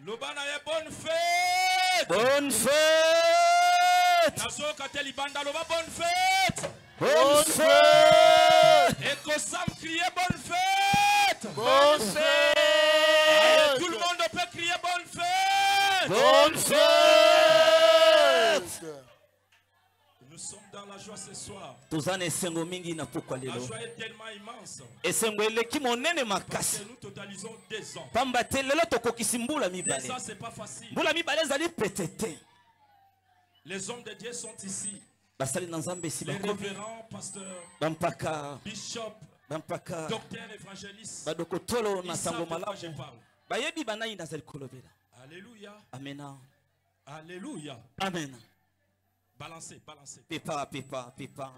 Lobana ye bonne fête. Bonne fête. Nazo kateli banda loba bonne fête. Bonne fête. Et Kosam crier bonne fête. Bonne fête. Allez, tout le monde peut crier bonne fête. Bonne fête. Nous sommes dans la joie ce soir. Tuzane esengo mingi na pokwa La lelo. joie est tellement immense. Esengo eleki monene Parce makasi. que nous totalisons 2 ans. Pamba te lelo tokokisi mbula 2 mibale. ans, c'est pas facile. Mbula mibale ezali petete. Les hommes de Dieu sont ici. Basali na Nzambe si Les bakomi. révérends, pasteurs, Bampaka. bishops, Bampaka. docteurs, évangélistes. Badokotolo na Ils savent sango de quoi malamu. je parle. Bayebi banayi nazali kolobela. Alléluia. Amena. Alléluia. Amen. Balancez, balancez. Pepa.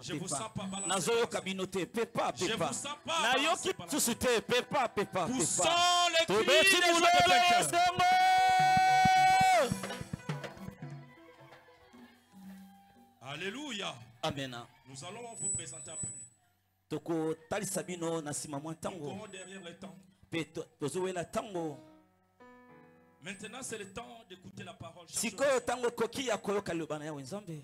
Je vous sens pas balancer. Nazo kabinote pepa. Je vous sens pas Na balancer, yoki balancer. susute pepa. Poussons les cris Tobeti des joies de mulele vainqueur. esengo. Alléluia. Amena. Nous allons vous présenter après. Toko talisa bino na sima mwa Nous tango. courons derrière le temps. Pe tozowela tango. Maintenant, c'est le temps d'écouter la parole. Chaque Sikoyo jour. tango koki ya koyoka liloba na yawe Nzambe.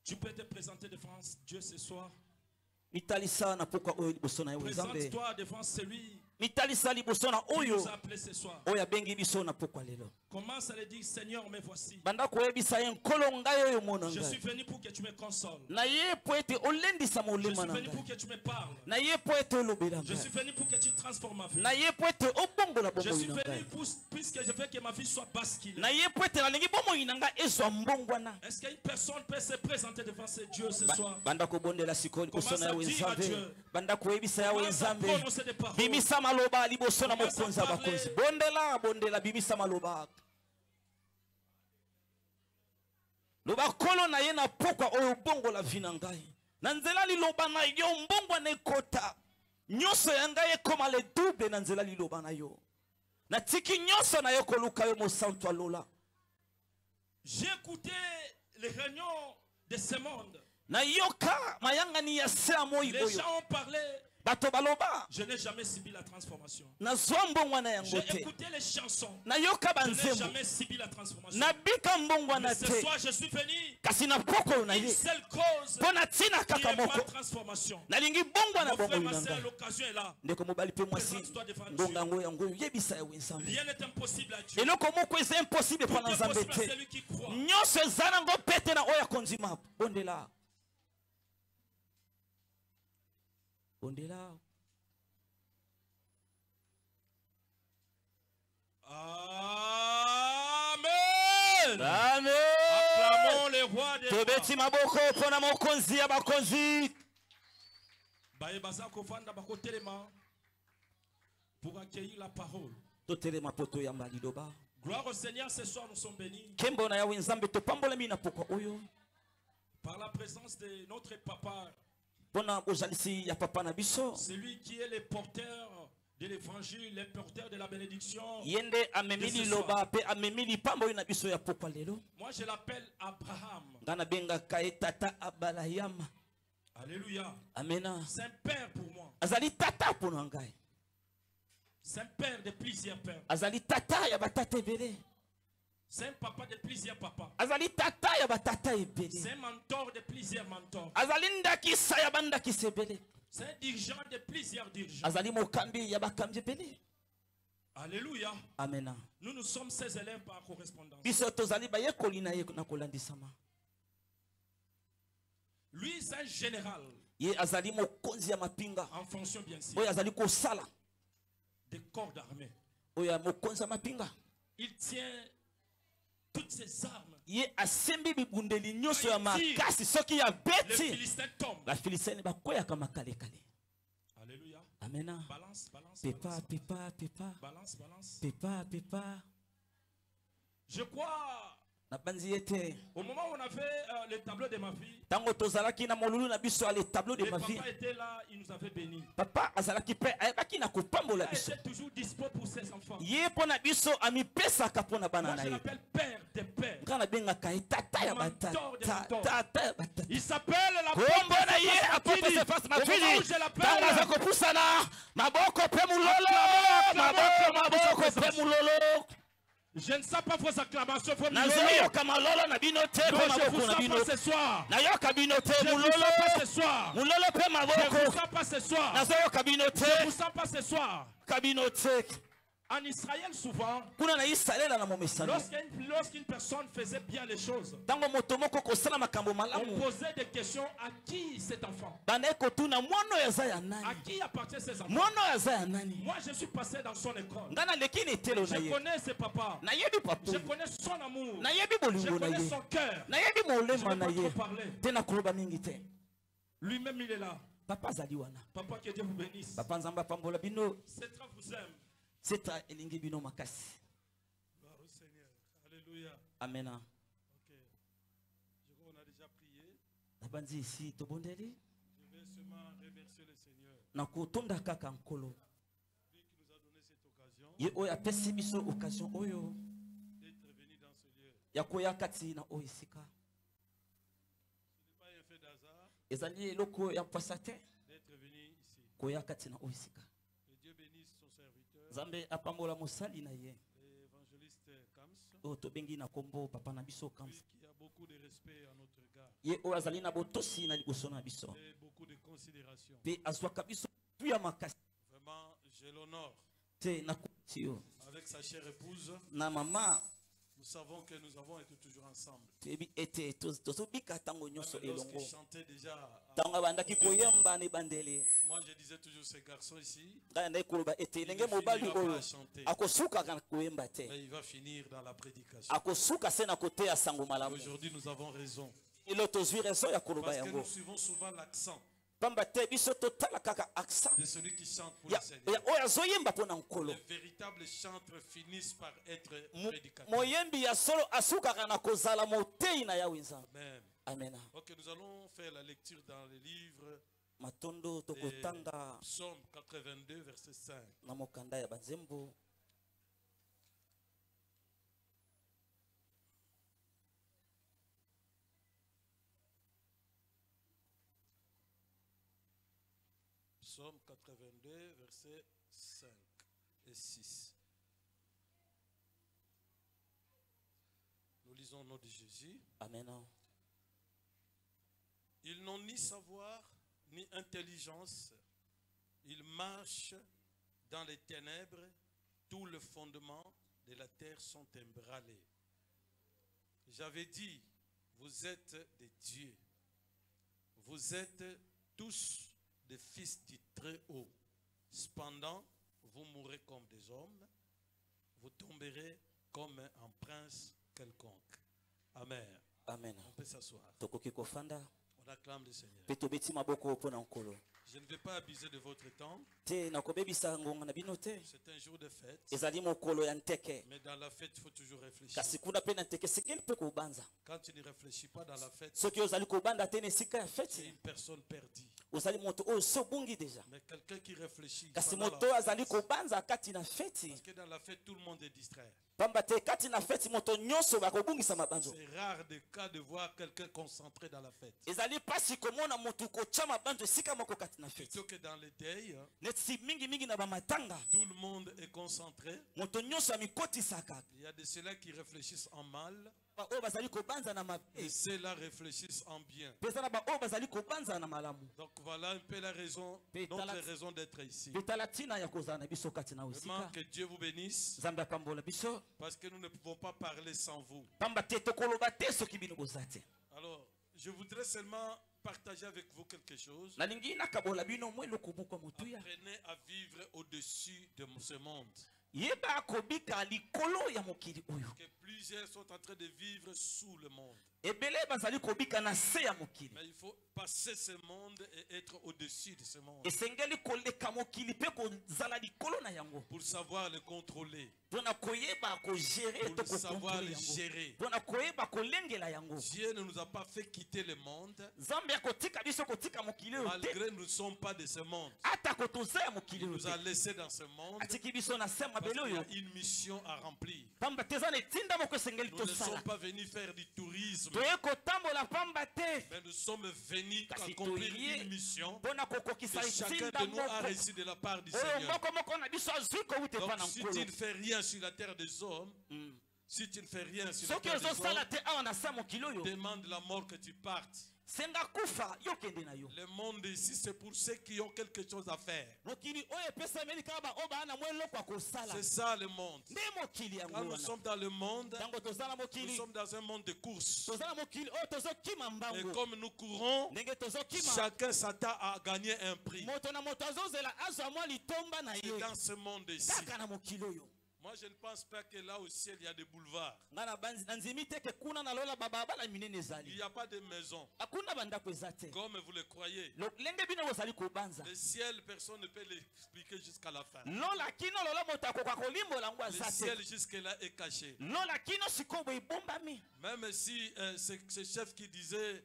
Tu peux te présenter devant Dieu ce soir. Mitalisa na pokwa oyo liboso na yawe Nzambe. Présente-toi devant celui Mitalisa liboso na qui oyo nous a appelés ce soir. oyo abengi biso na pokwa lelo. Commence à le dire, Seigneur, me voici. Banda koyebisa ye nkolo ngai oyo mona Je suis ngai. venu pour que tu me consoles. Na ye po ete olendisa Je molema suis na venu pour ngai. que tu me parles. Na ye po ete olobela Je suis ngai. venu pour que tu transformes ma vie. Na ye po ete obongola Je suis bomoi na venu ngai. puisque je veux que ma vie soit basculée. Na ye po ete nalingi bomoi na ngai ezwa mbongwana. Est-ce qu'une personne peut se présenter devant ce Dieu ce soir? Banda kobondela sikoyo liboso na yawe Commence à dire à Nzambe. Dieu. Banda koyebisa yawe Commence à Nzambe. prononcer des paroles. Bimisa maloba liboso na Commence à mokonzi ya parler. bakonzi. Bondela bimisa maloba. Loba kolo na ye na pokwa oyo bongola vi na ngai. Na nzela liloba na yo mbongwa na ekota. Nyonso ya ngai ekoma le double na nzela liloba na yo. Na tiki nyonso na yo koluka yo mosantu alola. J'ai écouté les réunions de ce monde. Na yoka mayangani ya se amoyi Les oyo. gens ont parlé. Bato baloba. Je n'ai jamais subi la transformation. Na zwa mbongwa na yango J'ai te. écouté les chansons. Na yoka Je n'ai banzembo. jamais subi la transformation. Na bika mbongwa Mais na ce te. soir, je suis venu. Kasi na poko na Une ye. seule cause Pona tina qui kaka est ma moko. transformation. Nalingi bongwa na Mon frère, bongo ma na soeur, ngai. l'occasion est là. Ndeko mobali pe mwasi. Présente-toi devant Dieu. Ngonga ngo yango yebisa yawe Nzambe. Rien n'est impossible à Dieu. Eloko moko eza impossible Tout pana est Nzambe possible à te. celui qui croit. Nyonso eza nango pete na oyo akondima. Bondela. Bondela. Amen. Amen. Acclamons le roi des rois. Tobeti maboko pona mokonzi ya bakonzi. Bayebaza kovanda bakotelema pour accueillir la parole. Totelema poto ya mbalidoba. Gloire au Seigneur, ce soir nous sommes bénis Kembo na yawe Nzambe topambolami na pokwa oyo. par la présence de notre papa, Pona bozalisi ya papa na biso. celui qui est le porteur de l'évangile, le porteur de la bénédiction. Yende amemili loba pe amemili pambo oyo na biso ya pokwa lelo. Moi je l'appelle Abraham. Ngana benga kae tata Abalayama. Alléluia. Amena. C'est un père pour moi. Azali tata pona ngai. C'est un père de plusieurs pères. Azali tata ya batata ebele. C'est un papa de plusieurs papas. Azali tata ya batata ebele. C'est un mentor de plusieurs mentors. Azali ndakisa ya bandakisa ebele. C'est un dirigeant de plusieurs dirigeants. Azali mokambi ya bakambi ebele. Alléluia. Amena. Nous sommes ses élèves par correspondance. Biso tozali bayekoli na ye na kolandisama. Lui, c'est un général. Ye azali mokonzi ya mapinga. En fonction, bien sûr, Oyo azali kosala. des corps d'armée. Oyo mokonzi ya mapinga. Il tient toutes ses armes. Ye asembi bibundeli nyonso ya Quand il tire, makasi soki ya Les beti. Philistins tombent. Ba Filistini bakoyaka makale kale. Alléluia. Amena. Balance, balance, Pepa balance. pepa pepa. Balance, balance. Pepa pepa. Je crois Au moment où on a fait le tableau de ma fille, Tango tozalaki na molulu na biso ale tableau de le ma vie. papa était là, il nous avait bénis. Papa azalaki pe ayebaki na kopambola Il biso. était toujours dispo pour ses enfants. Ye pona biso amipesaka pona bana Moi na je ye. l'appelle père des pères. Ngana bengaka ye tata ya Mentor des batata. mentors. Tata ya batata. Il s'appelle la Kombo na ye apôtre Cephas Au moment Mafili. où je l'appelle, Tanga za kopusana maboko pe mulolo. Maboko pe mulolo. je ne sais pas vos acclamations. Nazoyoka malolo na bino te Non, pe je ne maboko vous na sens bino. pas ce soir. Nayoka bino te Je ne vous mulolo. sens pas ce soir. Mulolo pe Je ne vous maboko. sens pas ce soir. Nazoyoka bino Je ne vous te. sens pas ce soir. Kabino te. En Israël, souvent, Kuna na isalela na momesano. lorsqu'une personne faisait bien les choses, Tango moto moko kosala makambo on malamu. posait des questions à qui cet enfant? Banaye kotuna mwana oyo aza ya À nani? qui appartient ces enfants? Mwana oyo aza ya nani? Moi, je suis passé dans son école. Nga naleki na etelo na Je ye. connais ses papas. Nayebi papa. Je connais son amour. Nayebi Je bolingo na connais ye. son cœur. Nayebi Je ne molema vais na pas trop ye. parler. Te nakoloba mingi te. Lui-même, il est là. Papa azali wana. Papa, que Dieu vous bénisse. Papa nzambe apambola bino. Cette femme vous aime. Seta elingi bino makasi. Gloire au Seigneur. Alléluia. Amena. Ok. Je crois qu'on a déjà prié. Nabandi isi tobondeli. Je vais seulement remercier le Seigneur. Na kotonda kaka nkolo. Lui qui nous a donné cette occasion Ye oyo apesi biso occasion oyo d'être venu dans ce lieu. ya koya kati na oyo esika. Ce n'est pas un fait d'hasard Ezali eloko ya mpasa te. d'être venu ici. Koya kati na oyo esika. Que Dieu bénisse son serviteur, Nzambe apambola mosali na ye. l'évangéliste Kams, Oyo tobengi na kombo papa na biso lui Kams. qui a beaucoup de respect à notre égard Ye oyo azali na botosi na liboso na biso. et beaucoup de considération. Pe azwaka biso tuya makasi Vraiment, j'ai l'honneur. te na kuti yo. Avec sa chère épouse, Na mama nous savons que nous avons été toujours ensemble. tebi ete tozobika ntango nyonso Même elongo. lorsqu'ils chantaient déjà, Ntango abandaki koyemba na ebandeli. moi je disais toujours ces garçons ici, Ngai nandaki koloba ete il elenge ne mobali finira pas oyo à chanter, akosukaka na koyemba te. mais il va finir dans la prédication. Akosuka se na koteya sango malamu. Aujourd'hui, nous avons raison. Elo tozwi raison ya koloba Parce que yango. nous suivons souvent l'accent Pamba te biso totala kaka accent. de celui qui chante pour Ya le Seigneur. oyo azoyemba mpo na nkolo. Les véritables chantres finissent par être Mo- prédicateurs. moyembi ya solo asukaka na kozala motei na yawe nzambe. Amen. Amena. Ok, nous allons faire la lecture dans le livre Matondo tokotanga Psaume 82, verset 5. na mokanda ya banzembo. Psaume 82, verset 5 et 6. Nous lisons au nom de Jésus. Amena. Ils n'ont ni savoir ni intelligence. Ils marchent dans les ténèbres. Tous les fondements de la terre sont ébranlés. J'avais dit, vous êtes des dieux. Vous êtes tous des fils du Très-Haut. Cependant, vous mourrez comme des hommes. Vous tomberez comme un prince quelconque. Amen. Amena. On peut s'asseoir. Tokoki kofanda On acclame le Seigneur. pe tobeti maboko mpo na nkolo. Je ne vais pas abuser de votre temps. Te nakobebisa ngonga na bino te. C'est un jour de fête. Ezali mokolo ya nteke. Mais dans la fête, il faut toujours réfléchir. Kasi kuna mpe na nteke sekeli mpe kobanza. Quand tu ne réfléchis pas dans la fête, Soki ozali kobanda te na esika ya c'est feti. une personne perdue. Ozali moto oyo so obungi deja. Mais quelqu'un qui réfléchit. Kasi pendant moto la oyo azali fête, kobanza kati na feti. parce que dans la fête, tout le monde est distrait. Pamba te kati na feti moto nyonso bakobungisa mabanzo. C'est rare de cas de voir quelqu'un concentré dans la fête. Ezali pasi komona moto kotya mabanzo esika moko kati na feti. Plutôt que dans les deuils, Neti mingi na bamatanga. tout le monde est concentré. Moto nyonso amikotisaka. Il y a de ceux-là qui réfléchissent en mal Oyo bazali kobanza na mabe. et ceux-là réfléchissent en bien. Pesa na ba oyo bazali kobanza na malamu. Donc voilà un peu la raison, notre raison d'être ici. Petala tina ya kozala na biso kati na Vraiment osika. que Dieu vous bénisse Nzambe apambola biso. parce que nous ne pouvons pas parler sans vous. Pamba te tokoloba te soki bino boza te. Alors, je voudrais seulement partager avec vous quelque chose. Nalingi nakabola bino mwa eloko moko ya motuya. Apprenez à vivre au-dessus de ce monde. Yeba kobika likolo ya mokili oyo. Que plusieurs sont en train de vivre sous le monde. Ebele bazali kobika na se ya mokili. Mais il ne faut pas dépasser ce monde et être au-dessus de ce monde. esengeli koleka mokili mpe kozala likolo na yango Pour savoir le contrôler. mpona koyeba kogere Pour to savoir kokontrole le yango gérer. mpona koyeba kolengela yango Dieu ne nous a pas fait quitter le monde. nzambe akotika biso kotika mokili oyo te Malgré que nous ne sommes pas de ce monde. atako toza ya mokili Il oyo nous a te laissés dans ce monde. atiki biso na se Parce mabele qu'il y oyo a une mission à remplir. pamba te eza na etinda moko esengeli Nous ne tosala sommes pas venus faire du tourisme. toye kotambola pamba te Mais nous sommes venus Kasi accomplir toye une mission mpona kokokisa que chacun etinda de nous a moko reçu de la part du oyo Seigneur. moko moko na biso azwi kowuta epa Donc na si nkolo tu ne fais rien sur la terre des hommes, si tu ne fais rien sur la soki terre des ozosala hommes, te awa na se ya mokili oyo demande la mort que tu partes. senga kufa yo kende na yo Le monde ici, c'est pour ceux qui ont quelque chose à faire. mokili oyo epesameli kaka baoyo baa na mwa eloko ya kosala C'est ça le monde. nde mokili yango Quand nous wana sommes dans le monde, ntango toza na nous mokili sommes dans un monde de course. toza na mokili oyo tozokima Et mbango comme nous courons, ndenge tozokima chacun s'attend à gagner un prix. moto na moto azozela azwa mwa litomba na C'est ye dans ce monde ici. kaka na mokili oyo Moi, je ne pense pas que là au ciel, il y a des boulevards. nga na nzimi te ke kuna nalola babalabala minene Il ezali n'y a pas de maison, akuna bandako eza te comme vous le croyez. lenge bino bozali kobanza Le ciel, personne ne peut l'expliquer jusqu'à la fin. lola kino lolo moto akoka kolimbola yango Le aza te ciel jusque-là est caché. lola kino sikoyo boye ebombami Même si ce chef qui disait,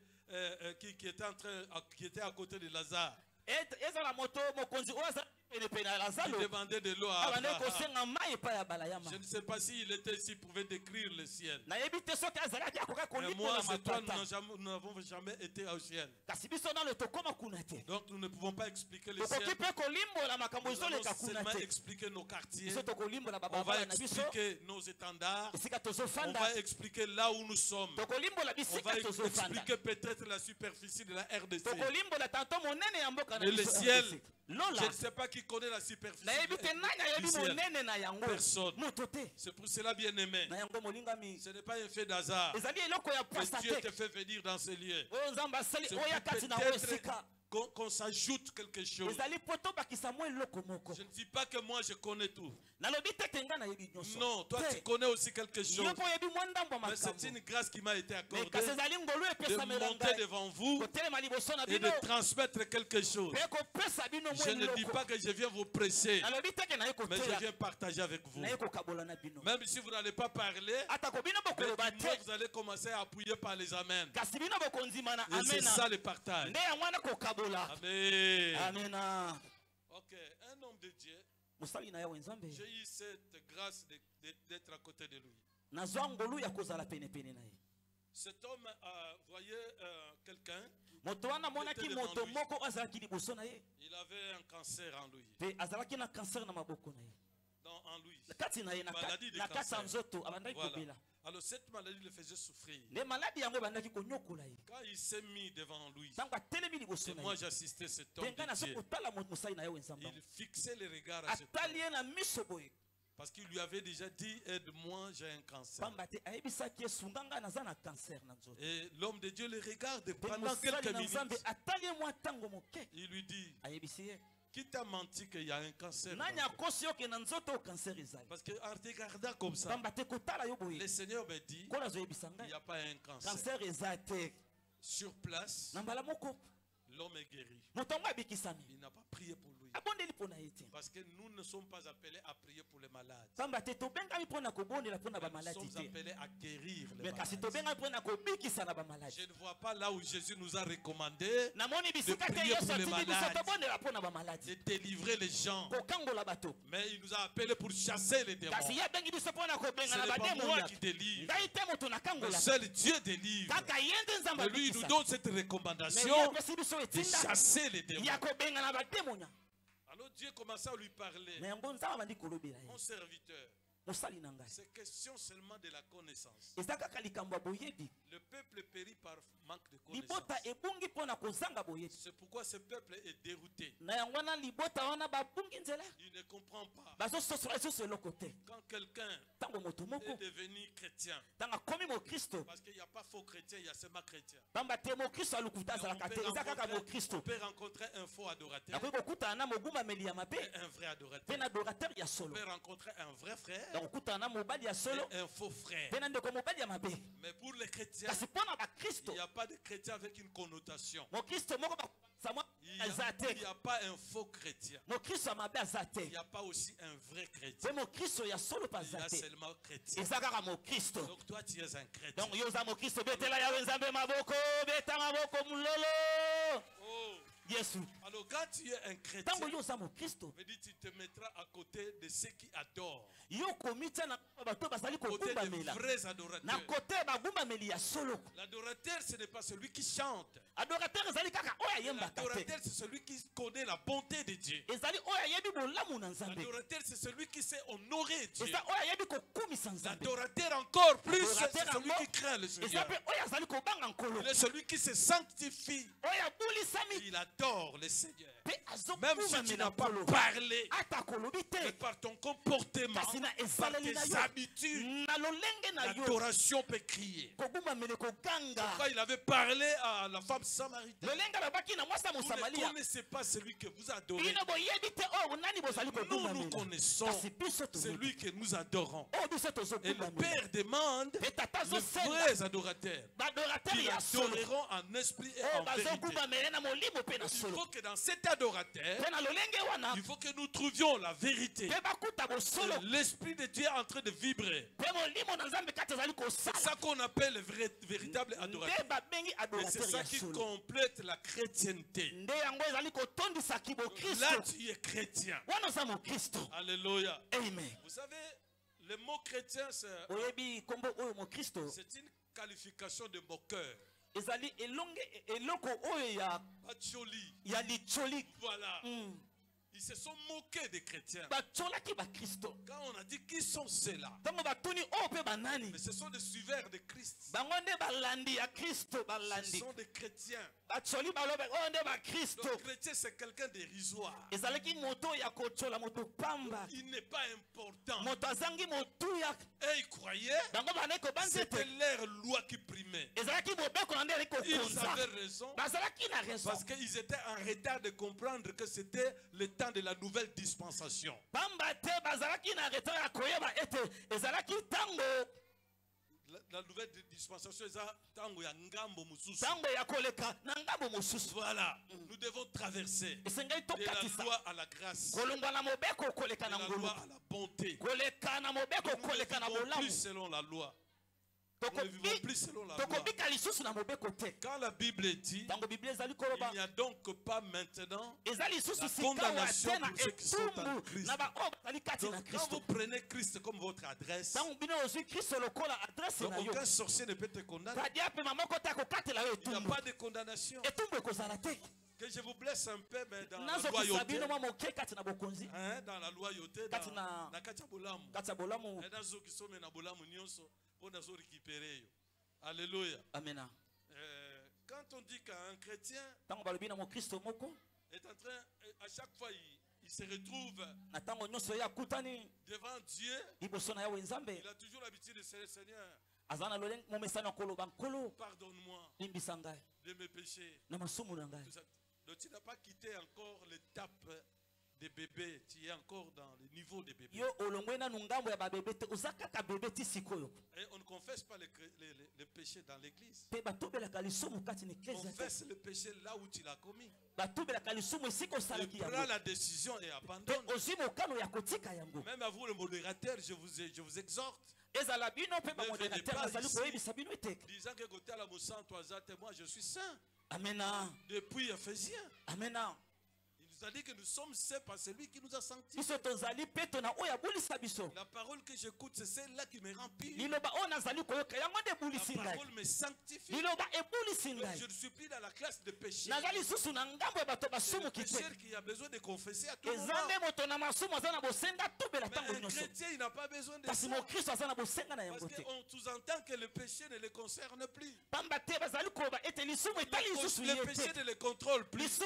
qui était à côté de Lazare, ezala moto mokonzi oyo aza penepene ya il lazalo demandait de l'eau à abandaki Abraham. kosenga mai epai ya balayama Je ne sais pas s'il était ici, pouvait décrire le ciel. nayebi te soki azalaki akoka Mais moi, kolimbola c'est toi, matata nous n'avons jamais été au ciel. kasi biso nano tokóma kuna te Donc nous ne pouvons pas expliquer le ciel. tokoki mpe kolimbola makambo Nous allons ezoleka kuna seulement te expliquer nos quartiers. biso tokolimbola On va bababala na biso expliquer nos étendards. esika On tozofanda va expliquer là où nous sommes. tokolimbola On bisika va tozofanda expliquer peut-être la superficie de la RDC. tokolimbola tanto monene ya mboka na Mais le biso ciel, RDC. je lola ne sais pas qui connaît la superficie nayebi te nani du ayebi ciel. monene na yango Personne. moto te C'est pour cela, bien aimé. na yango molingami Ce n'est pas un fait d'hasard ezali eloko ya pasa que Dieu te te fait venir dans ce lieu. oyo nzambe asali C'est oya pour kati na oyo peut-être esika qu'on s'ajoute quelque chose. ezali po tobakisa mwa eloko moko Je ne dis pas que moi je connais tout. nalobi te ke nga nayebi nyonso Non, toi tu te connais aussi quelque chose. yo mpo oyebi mwa ndambo ya Mais c'est makambo une grâce qui m'a été me accordée kasi ezali ngolu de epesamela monter ngai devant vous kotelema liboso na et bino de transmettre quelque chose. mpe kopesa bino mwa Je ne dis eloko pas que je viens vous presser, nalobi te ke naye mais je koteya viens partager avec vous. naye kokabola na bino Même si vous n'allez pas parler, atako bino mais bokoloba du moins, te vous allez commencer à appuyer par les amens. kasi bino bokondima na Et c'est amena ça le partage. nde yango wana kokabola Amen. amena Ok, un homme de Dieu, mosali na yawe nzambe j'ai eu cette grâce d'être à côté de lui. nazwa ngolu ya kozala penepene na ye Cet homme a voyé quelqu'un, moto wana amonaki moto moko oyo azalaki liboso na ye il avait un cancer en lui. mpe azalaki na cancer na maboko na ye En lui. na kati na ye na Maladie de kati ya cancer. nzoto abandaki Voilà. kobela Alors cette maladie le faisait souffrir. nde maladi yango ebandaki konyokola ye Quand il s'est mis devant lui, ntango atelemi liboso et na moi ye j'assistais cet mpe homme ngai de naza Dieu, kotala mosali na ye oyo nzambe il fixait les regards à cet atali homme. ye na miso boye Parce qu'il lui avait déjà dit, aide-moi, j'ai un cancer. pamba te ayebisaki ye sunga ngai naza na cancer na nzoto Et l'homme de Dieu le regarde mpe pendant mosali quelques na nzambe minutes. atali ye mwa ntango moke Il lui dit, ayebisi ye qui t'a menti qu'il y a un cancer? nani akosi yo ke na nzoto oyo cancer ezali Parce qu'en regardant comme ça, pamba te kotala yo boye le Seigneur me dit, kola azoyebisa il n'y ngai a pas un cancer. cancer eza te Sur place, na mbala moko l'homme est guéri. moto yango abikisami Il n'a pas prié pour lui. abondeli mpo na ye te Parce que nous ne sommes pas appelés à prier pour les malades. pamba te tobengami mpo na kobondela mpo na Nous bamaladi sommes te appelés à guérir les me kasi malades. tobengami mpo na kobikisa na bamaladi Je ne vois pas là où Jésus nous a recommandé namoni bisika te prier yesu pour les atindi biso malades. tobondela mpo na bamaladi de délivrer les gens. kokangola bato Mais il nous a appelés pour chasser les démons. kasi ye abengi biso mpo na Ce kobenga na n'est pas moi bademonia qui délivre. ngai te moto Le nakangola seul Dieu délivre. kaka ye nde nzambe Mais lui, il nous abikisa donne cette me ye recommandation apesi biso de etinda chasser les démons. ya kobenga na bademonia Alors Dieu commençait à lui parler. na yango nzambe abandi kolobela ye Mon serviteur, mosali na ngai c'est question seulement de la connaissance. eza kaka likambo ya boyebi Le peuple périt par manque de connaissance. libota ebungi mpo na kozanga boyebi C'est pourquoi ce peuple est dérouté. na yango wana libota wana babungi nzela Il ne comprend pas. Quand quelqu'un est devenu chrétien, parce qu'il n'y a pas faux chrétien, il y a seulement chrétien. On peut rencontrer un faux adorateur, un vrai adorateur. On peut rencontrer un vrai frère et un faux frère. Mais pour les chrétiens, il n'y a pas de chrétien avec une connotation. Il n'y a pas un faux chrétien. Il n'y a pas aussi un vrai chrétien. Il y a seulement chrétien. Donc toi tu es un chrétien. Oh. Yes. Alors quand tu es un chrétien, tu te mettras à côté de ceux qui adorent. Côté des vrais adorateurs. L'adorateur, ce n'est pas celui qui chante. L'adorateur, c'est celui qui connaît la bonté de Dieu. L'adorateur, c'est celui qui sait honorer Dieu. L'adorateur encore plus, c'est celui qui craint le Seigneur. Il est celui qui se sanctifie. Il adore le Seigneur. Même si tu n'as pas parlé, mais par ton comportement, par tes habitudes, l'adoration peut crier. Pourquoi il avait parlé à la femme samaritaine? Vous ne connaissez pas celui que vous adorez. Nous connaissons celui que nous adorons. Et le Père demande les vrais adorateurs qui l'adoreront en esprit et en vérité. Il faut que dans cet adorateur, il faut que nous trouvions la vérité. L'Esprit de Dieu est en train de vibrer. C'est ça qu'on appelle le véritable adorateur. Et c'est ça qui complète la chrétienté. Là, tu es chrétien. Alléluia. Vous savez, le mot chrétien, c'est une qualification de moqueur. Voilà. Ils se sont moqués des chrétiens. Quand on a dit qui sont ceux-là, mais ce sont des suiveurs de Christ. Ce sont des chrétiens. Le chrétien, c'est quelqu'un de dérisoire. Il n'est pas important. Et ils croyaient que c'était leur loi qui primait. Ils avaient raison parce qu'ils étaient en retard de comprendre que c'était le temps de la nouvelle dispensation. La nouvelle dispensation, voilà, nous devons traverser de la loi à la grâce, de la loi à la bonté. Nous ne vivons plus selon la loi. Nous ne vivons plus selon la loi. Quand la Bible dit, il n'y a donc pas maintenant la condamnation pour ceux qui sont en Christ. Donc, quand vous prenez Christ comme votre adresse, donc aucun sorcier ne peut te condamner. Il n'y a pas de condamnation. Que je vous blesse un peu, mais dans la loyauté, dans la loyauté, dans la kachabolamu, et dans ceux qui sont dans bolamu nyonso, pour nous récupérer. Alléluia. Amen. Quand on dit qu'un chrétien est en train, à chaque fois il se retrouve devant Dieu, il a toujours l'habitude de dire Seigneur, pardonne-moi de mes péchés. Donc tu n'as pas quitté encore l'étape des bébés, tu es encore dans le niveau des bébés. Et on ne confesse pas le péché dans l'église. On confesse le péché là où tu l'as commis. Et prends la décision et abandonne. Même à vous le modérateur, je vous exhorte. Disant que côté à la moussan, toi, moi je suis saint. Amen. Depuis Ephésiens. Amen. Il nous a dit que nous sommes saints par celui qui nous a sanctifiés. La parole que j'écoute, c'est celle-là qui me remplit. La parole me sanctifie. Donc, je ne suis plus dans la classe de péché. C'est le pécheur qui a besoin de confesser à tout moment. Mais un chrétien, il n'a pas besoin de ça. Parce qu'on sous-entend que le péché ne le concerne plus. Le péché ne le contrôle plus.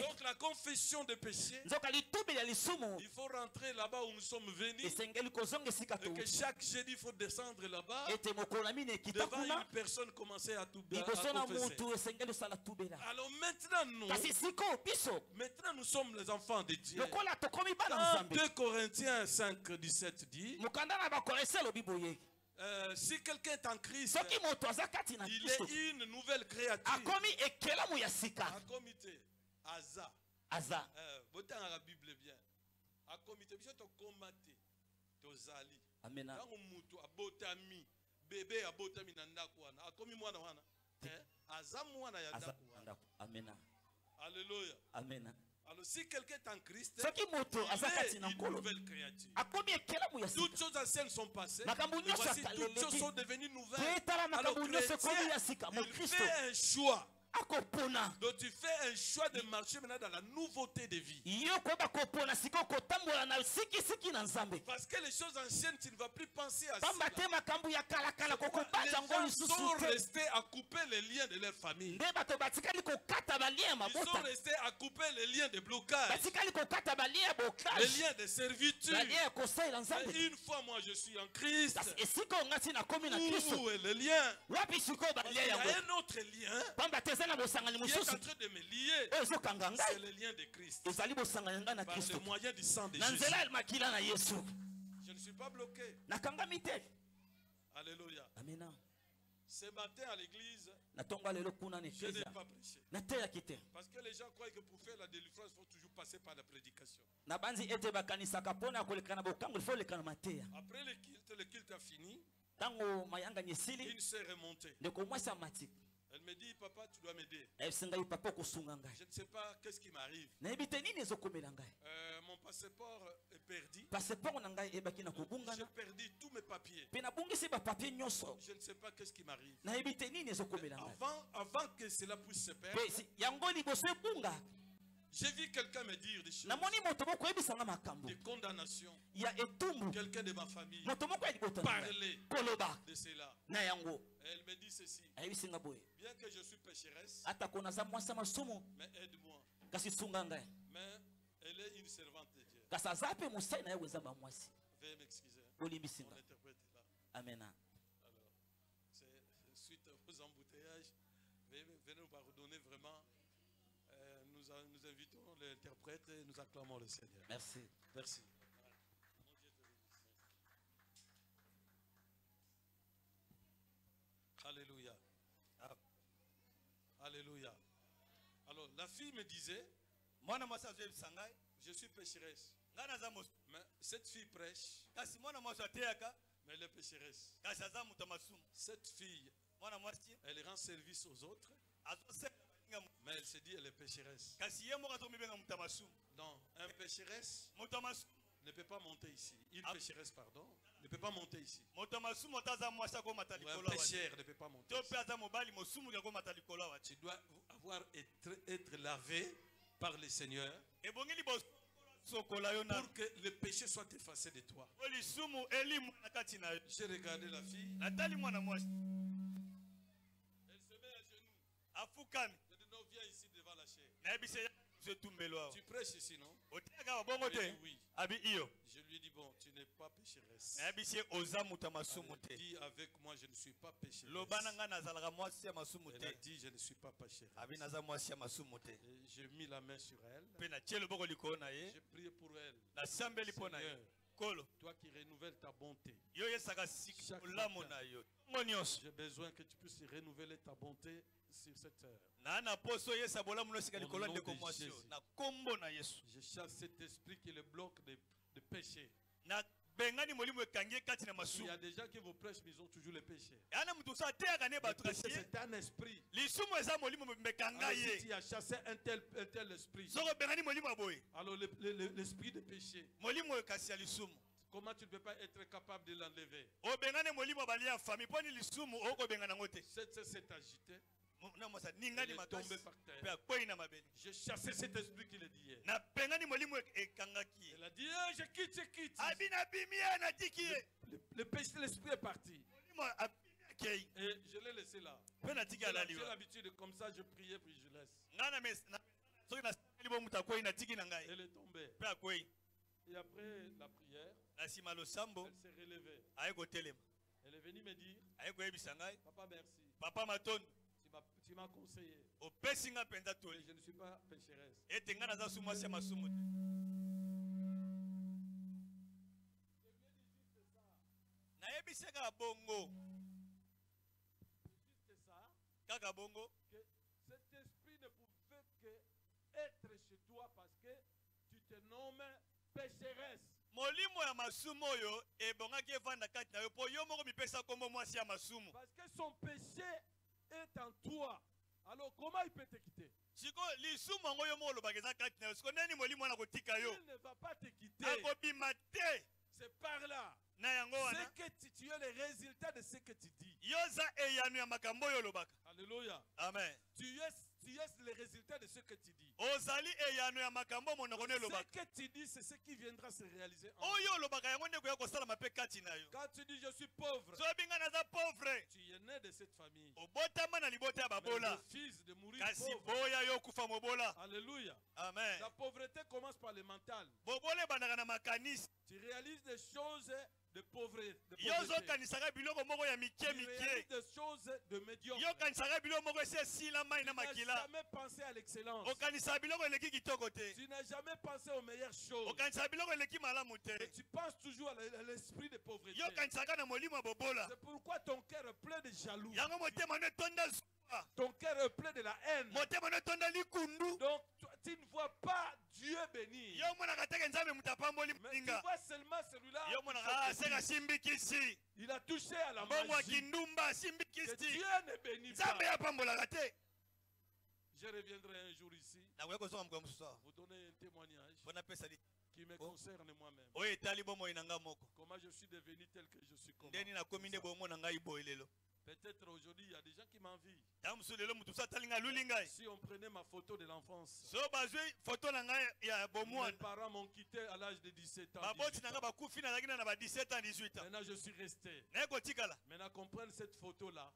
Donc Donc la confession de péché, nzoka litubi ya lisumu il faut rentrer là-bas où nous sommes venus. esengeli kozonga esika Et que touti chaque jeudi, il faut descendre là-bas. ete mokolo na mine ekita Devant kuna une personne, commencer à tout liboso na confesser. mutu esengeli osala tubela Alors maintenant, kasi sikoyo biso nous sommes les enfants de Dieu. lokola tokomi bana Dans nzambe 2 Corinthiens 5, 17 dit, mokanda na bakorese alobi boye si quelqu'un est en Christ, soki moto aza kati na il kristo est une nouvelle créature. akomi ekelamu ya sika À comité, Aza. aza Botan la Bible bien. À comité, biso to komate, to zali. amena Tango mutu abotami, bébé abotami na ndako wana. Akomi mwana wana. Aza mwana ya aza ndako wana. ndako amena Alléluia. amena Alors si quelqu'un est en Christ, soki moto aza il kati est na une nkolo nouvelle créature. akomi ekelamu ya Toutes sika choses anciennes sont passées. makambo Et nyonso voici toutes akaleleki choses sont devenues nouvelles. toyetala Alors makambo nyonso ekomi ya chrétien, sika il mokristo fait un choix. akopona Donc tu fais un choix de marcher maintenant dans la nouveauté de vie. yo koyeba kopona sikoyo kotambola na sikisiki na nzambe Parce que les choses anciennes, tu ne vas plus penser à pamba ça. te makambo ya kalakala Les kokobata yango gens lisusu sont te restés à couper les liens de leur famille. nde bato batikali kokata balia ya Ils sont mabota restés à couper les liens de blocage, batikali kokata balia ya les bocage liens de servitude. balia ya kosalela nzambe Et une fois, moi, je suis en Christ. kasi esika oyo ngati nakomi na kristo Où est le lien? wapi sikoyo Parce qu'il balia y yango a un autre lien pamba te eza na bosangani qui est mosusu en train de me lier. oyo ezokanga C'est ngai le lien de Christ. ezali bosangani ngai na Par le kristo moyen du sang de na Jésus. nzela ya makila na yesu Je ne suis pas bloqué. nakangami te Alléluia. amena Ce matin à l'église, na ntongo ya lelo kuna na je n'ai eklezia pas prêché. nateyaki te Parce que les gens croient que pour faire la délivrance, il faut toujours passer par la prédication. nabanzi ete bakanisaka mpona ya koleka na bokango lifo oleka na mateya Après le culte a fini, ntango mayangani esili une sœur est montée. ndeko mwasi amati Elle me dit, papa, tu dois m'aider. nayebisi ngai papa okosunga ngai Je ne sais pas qu'est-ce qui m'arrive. nayebi te nini ezokomela ngai Mon passeport est perdu. passeport na ngai eyebaki na J'ai kobungana perdu tous mes papiers. mpe nabungisi bapapie nyonso Je ne sais pas qu'est-ce qui m'arrive. nayebi te nini ezokomela ngai Avant que cela puisse se perdre, mpe yango liboso ebunga j'ai vu quelqu'un me dire des choses, namoni moto moko oyebisanga makambo des condamnations. ya etumbu Quelqu'un de ma famille moto moko ya libota na ngai parlait koloba de cela. na yango Et elle me dit ceci. ayebisi nga boye Bien que je suis pécheresse, atako naza mwasi ya masumu mais aide-moi. kasi sunga ngai Mais elle est une servante de Dieu. kasi aza mpe mosali na ye wezamba mwasi Veuillez m'excuser. bolimbisi Mon nga interprète est là. amena Alors, c'est suite aux embouteillages. Venez nous pardonner vraiment. Nous invitons l'interprète et nous acclamons le Seigneur. merci Merci. Alléluia. Alléluia. Alors, la fille me disait, je suis pécheresse. Mais cette fille prêche, mais elle est pécheresse. Cette fille, elle rend service aux autres, mais elle se dit elle est pécheresse. Non, un pécheresse ne peut pas monter ici. Une pécheresse, pardon, ne peut pas monter ici. Ou un pécheur ne peut pas monter ici. Tu dois être lavé par le Seigneur pour que le péché soit effacé de toi. J'ai regardé la fille. Elle se met à genoux. Je dis non, viens ici devant la chair. Tu prêches ici, non? Oui. Je lui ai dit, bon, tu n'es pas pécheresse. Elle dit avec moi, je ne suis pas pécheresse. Elle a dit, je ne suis pas pécheresse. Et j'ai mis la main sur elle. J'ai prié pour elle. Seigneur, toi qui renouvelles ta bonté. J'ai besoin que tu puisses renouveler ta bonté sur cette heure. Je chasse cet esprit qui le bloque de péché. Il y a des gens qui vous prêchent, mais ils ont toujours le péché. Le péché, c'est un esprit. Alors, si tu as chassé un tel esprit, alors l'esprit de péché, comment tu ne peux pas être capable de l'enlever? Cette s'est agitée. Elle est tombée par terre. J'ai chassé cet esprit qui le dit. Elle a dit, je quitte. L'esprit est parti. Et je l'ai laissé là. J'ai l'habitude, comme ça je priais puis je laisse. Elle est tombée. Et après la prière, elle s'est relevée. Elle est venue me dire, papa, merci. Tu m'as conseillé. Mais je ne suis pas pécheresse. C'est bongo. C'est ça. Que cet esprit ne pouvait que être chez toi parce que tu te nommes pécheresse. Molimo ya masumo yo ebongaki evanda kati na yo po yo moko mipesa kombo mwasi ya masumo. Parce que son péché est en toi. Alors comment il peut te quitter? Siko lisumo ngo yo moko lobakeza kati na yo. Siko nani molimo na kotika yo? Il ne va pas te quitter. Akobima te. C'est par là. C'est que tu es le résultat de ce que tu dis. Alléluia. Amen. Tu es le résultat de ce que tu dis. Ce que tu dis, c'est ce qui viendra se réaliser. Quand tu dis je suis pauvre, tu es né de cette famille. Le fils de mourir pauvre. Alléluia. Amen. La pauvreté commence par le mental. Tu réalises des choses de pauvreté. Tu réalises des choses de médiocre. Tu n'as jamais pensé à l'excellence. Tu n'as jamais pensé aux meilleures choses. Mais tu penses toujours à l'esprit de pauvreté. C'est pourquoi ton cœur est plein de jaloux. Ton cœur est plein de la haine. Donc tu ne vois pas Dieu béni. Mais tu vois seulement celui-là. Il a touché à la magie. Que Dieu ne bénit pas. Je reviendrai un jour ici. Vous donner un témoignage qui me concerne moi-même. Comment je suis devenu tel que je suis. Peut-être aujourd'hui, il y a des gens qui m'envient. Si on prenait ma photo de l'enfance, mes parents m'ont quitté à l'âge de 17 ans. Maintenant, je suis resté. Maintenant, qu'on prenne cette photo-là,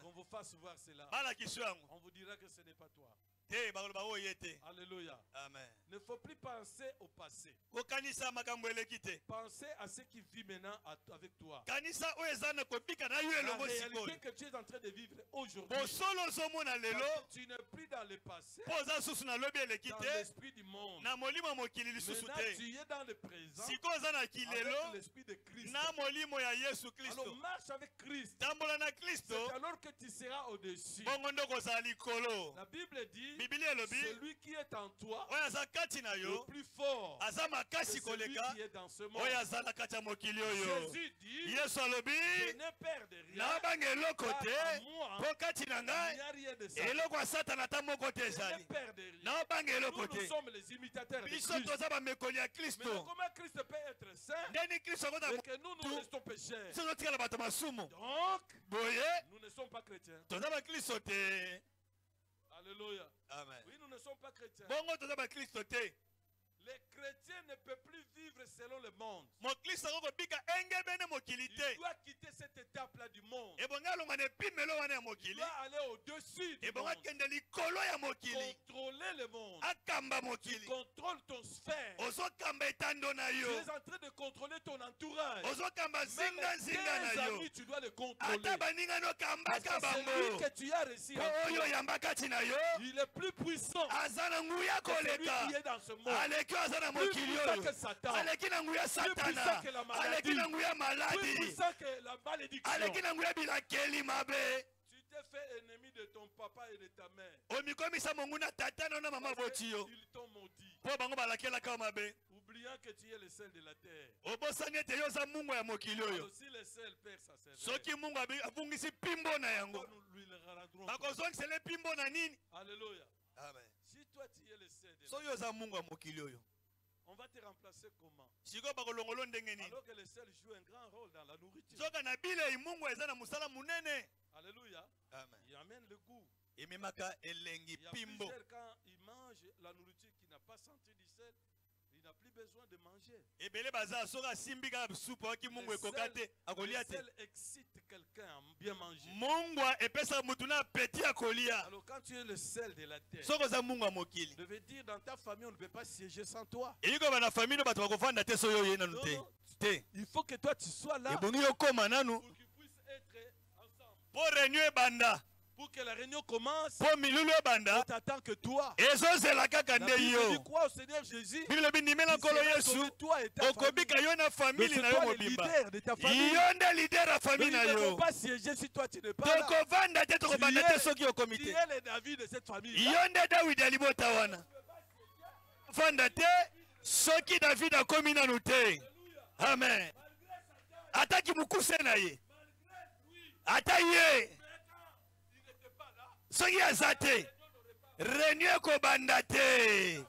qu'on vous fasse voir cela, on vous dira que ce n'est pas toi. Alléluia. Amen. Ne faut plus penser au passé. Pensez à ce qui vit maintenant avec toi. La réalité que tu es en train de vivre aujourd'hui. Tu n'es plus dans le passé, dans l'esprit du monde. Maintenant tu es dans le présent avec l'esprit de Christ. Alors marche avec Christ. C'est alors que tu seras au-dessus. La Bible dit celui qui est en toi le plus fort que celui qui est dans ce monde. Jésus dit je n'ai peur de rien, car en moi il n'y a rien de ça. Je n'ai peur de rien. Nous sommes les imitateurs de Christ. Mais comment Christ peut être saint et que nous restons pécheurs? Donc nous ne sommes pas chrétiens. Alléluia. Amen. Oui, nous ne sommes pas chrétiens. Les chrétiens ne peuvent plus vivre selon le monde. Il doit quitter cette étape-là du monde. Il doit aller au-dessus du monde. Contrôler le monde. Tu contrôles ton sphère. Tu es en train de contrôler ton entourage. Même tes amis, tu dois les contrôler. Parce que celui que tu as reçu en toi, il est plus puissant que celui qui est dans ce monde. Plus puissant que Satan, plus puissant que la maladie, plus puissant que la malédiction. Tu t'es fait ennemi de ton papa et de ta mère. Ils t'ont maudit, oubliant que tu es le sel de la terre. Alors si le sel perd sa saveur, nous lui le rendrons. Alléluia. Amen. Si toi tu es le sel de la terre, on va te remplacer comment? Alors que le sel joue un grand rôle dans la nourriture. Alléluia. Amen. Il amène le goût. Il y a plusieurs, quand il mange la nourriture qui n'a pas senti du sel, il n'a plus besoin de manger. Le sel excite quelqu'un à bien manger. Mungwa epesa mutuna appétit à kolia. Alors quand tu es le sel de la terre, Soko za mungwa mokili. je veux dire dans ta famille on ne peut pas siéger sans toi. Iko bana famille no bato bakovanda te soyo yena Non, nute. non. Te. Il faut que toi tu sois là Ebongi yo koma nanu pour qu'ils puissent être ensemble. pour réunion banda. Pour que la réunion commence, Pour milulu banda. on t'attend que toi. Ezozela kaka La nde Bible yo. dit quoi au Seigneur Jésus? Bible bindimela Il nkolo sera Yesu. sauvé, toi et ta famille. Okobika yo na Mais famille c'est na yo toi le mobimba. leader de ta famille. Yo nde leader ya Mais famille ils na ne vont yo. pas siéger si toi tu n'es pas là. Tokovanda te tokobanda te soki Tu okomite. es le David de cette famille. Yo nde Dawidi alibota wana. Vanda te soki David akomi nanu te. Amen. Ataki mukuse na ye. Ata ye. Soki azate. Réunion kobanda te.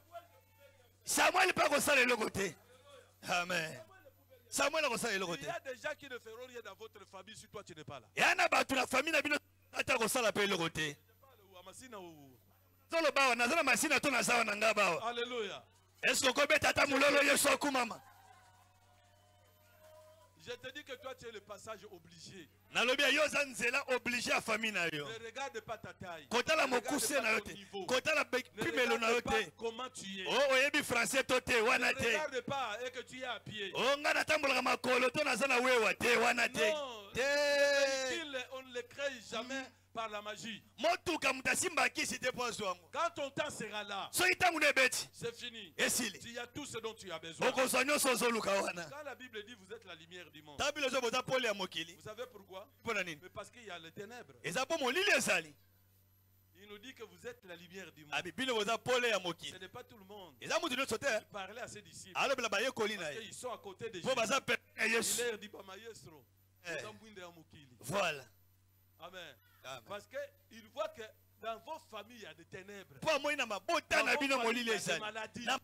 Samuel pa kosala eloko te. Amen. Samuel akosala eloko Il te. y a des gens qui ne feront rien dans votre famille si toi tu n'es pas là. Yana bato na famille na bino ata kosala pe eloko te. Tolo bawa nazana masina to nazawa na nga bawa. Alléluia. Est-ce que kobeta ata mulolo Yesu akumama? Je te dis que toi tu es le passage obligé. Nalobi yo za nzela obligé à famille na yo. Ne regarde pas ta taille. Kotala Ne regarde mokuse pas na yo ton te. niveau. Kotala Ne pimelo na yo regarde pas te. comment tu es. Oh oyebi français to te Ne wana te. regarde pas et que tu es à pied. Oh nga natambolaka makolo to nazana wewa te wana te. Non, Te. on ne le crée jamais par la magie. Motuka mutasimba kisi te pozo wangu. Quand ton temps sera là, So itangu ne beti. c'est fini. Esili. Tu as tout ce dont tu as besoin. Okozwa nyonso ozoluka wana. Quand la Bible dit vous êtes la lumière du monde, Tabilo zo boza pole ya mokili. vous savez pourquoi? Pona nini? Mais parce qu'il y a les ténèbres. Eza po molili ezali. Il nous dit que vous êtes la lumière du monde. Abi bino boza pole ya Ce mokili. n'est pas tout le monde. Eza mutu nyonso te. Il parlait à ses disciples. Alobela bayekoli na Parce ye. qu'ils sont à côté de Po Jésus. baza pe ya Il Yesu. leur dit pas maestro. Eh. Voilà. Amen. Amen. Parce qu'il voit que dans vos familles, il y a des ténèbres. Po amoi na mabota Dans na vos bino familles, molili il y a des ezali. maladies. Na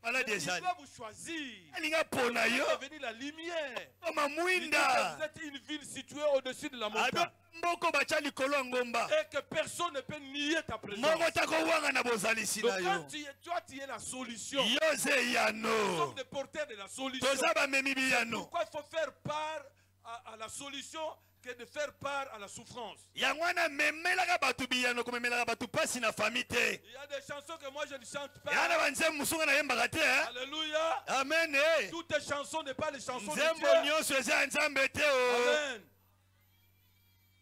maladi Il ezali. doit vous choisir. Alinga pona Il yo. doit devenir la lumière. Po Il dit que mamwinda. vous êtes une ville située au-dessus de la Abe montagne. mboko bacha likolo ya ngomba. Et que personne ne peut nier ta présence. Moko takowanga na bozalisi Donc na quand yo. toi tu es la solution. Yo ze Nous sommes yano. des porteurs de la solution. Toza bamemi biyano. Pourquoi il faut faire part à la solution que de faire part à la souffrance? Yango wana memelaka bato biyano komemelaka bato pasi na famille te. Il y a des chansons que moi je ne chante pas. Yana banzembo musunga na yembaka te. Alléluia. Amen. eh. Toutes tes chansons ne pas les chansons de Nzembo Dieu. nyonso eza ya nzambe te o. Amen.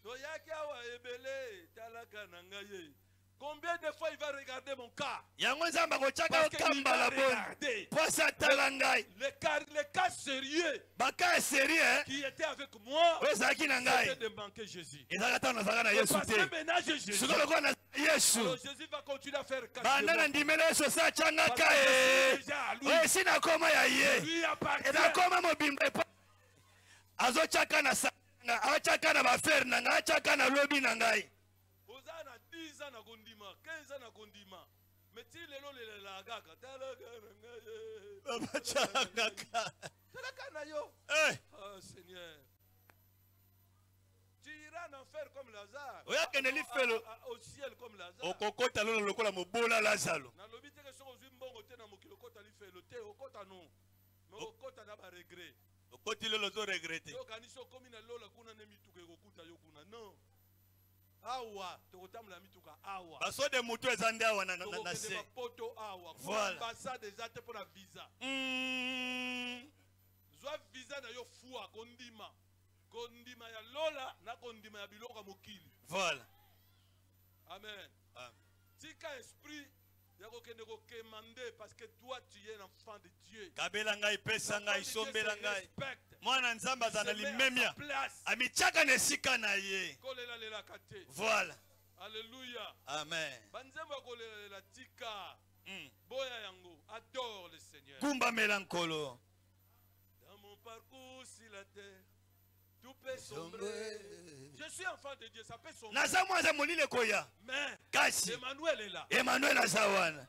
Toyaki awa ebele talaka na ngai ye. Combien de fois il va regarder mon cas? Yango nzambe akotyaka Parce qu'il va okambala boni. regarder Po asi atala ngai. les cas sérieux Baka ya seri qui étaient avec moi. oyo ezalaki na C'était ngai. de manquer Jésus. Ezalaka ntango nazalaka na Et yesu parce te. que maintenant j'ai Jésus. Sikoyo lokola na yesu. Alors Jésus va continuer à faire cas. Banda na ndimela yesu esi atyangaka Parce que je e. suis déjà à lui. Oyo esi nakoma ya ye. Lui appartient. Nakoma mobimba epa. Azotyaka na sa nga, atyaka na bafere na ngai, atyaka na lobi na ngai. Oza na 10 ans na kondima, 15 ans na kondima. Mais ti lelo lelela kaka, talaka na ngai. Batyangaka. Talaka na yo. Eh, Oh Seigneur. Tu iras en enfer comme Lazare. oyakende lifelo. Au ciel comme Lazare. Okokota lolo lokola mobola Lazaro. Na lobi te que so ozwi mbongo te na mokili okota lifelo te okota non. Mais okota na ba regret. Okoti lolo zo regrete. Yo kanisi okomi na lola kuna ne mituka ekokuta yo kuna. Non. Awa tokotambola mituka awa. Basode mutu eza nde awa na Tokokende se. bapoto awa. Voilà. Ambassade eza te mpona visa. Zwa visa na yo fua kondima. Kondima ya lola na kondima ya biloko ya mokili. Voilà. Amen. Amen. Tika esprit ya kokende kokemande parce que toi tu es l'enfant de Dieu. Kabela ngai, pesa ngai, sombela ngai. Respecte. Mwana nzambe aza na Se met à limemia. sa place. Amityaka na esika na ye. Kolela lela kate. Voilà. Alléluia. Amen. Banzembo ya kolela lela tika. Boya yango. Adore le Seigneur. Kumba melankolo. Dans mon parcours sur la terre, tout peut sombrer. Je suis enfant de Dieu, ça peut sombrer. Naza mwanza molile koya. Mais Kasi. Emmanuel est là. Emmanuel aza wana.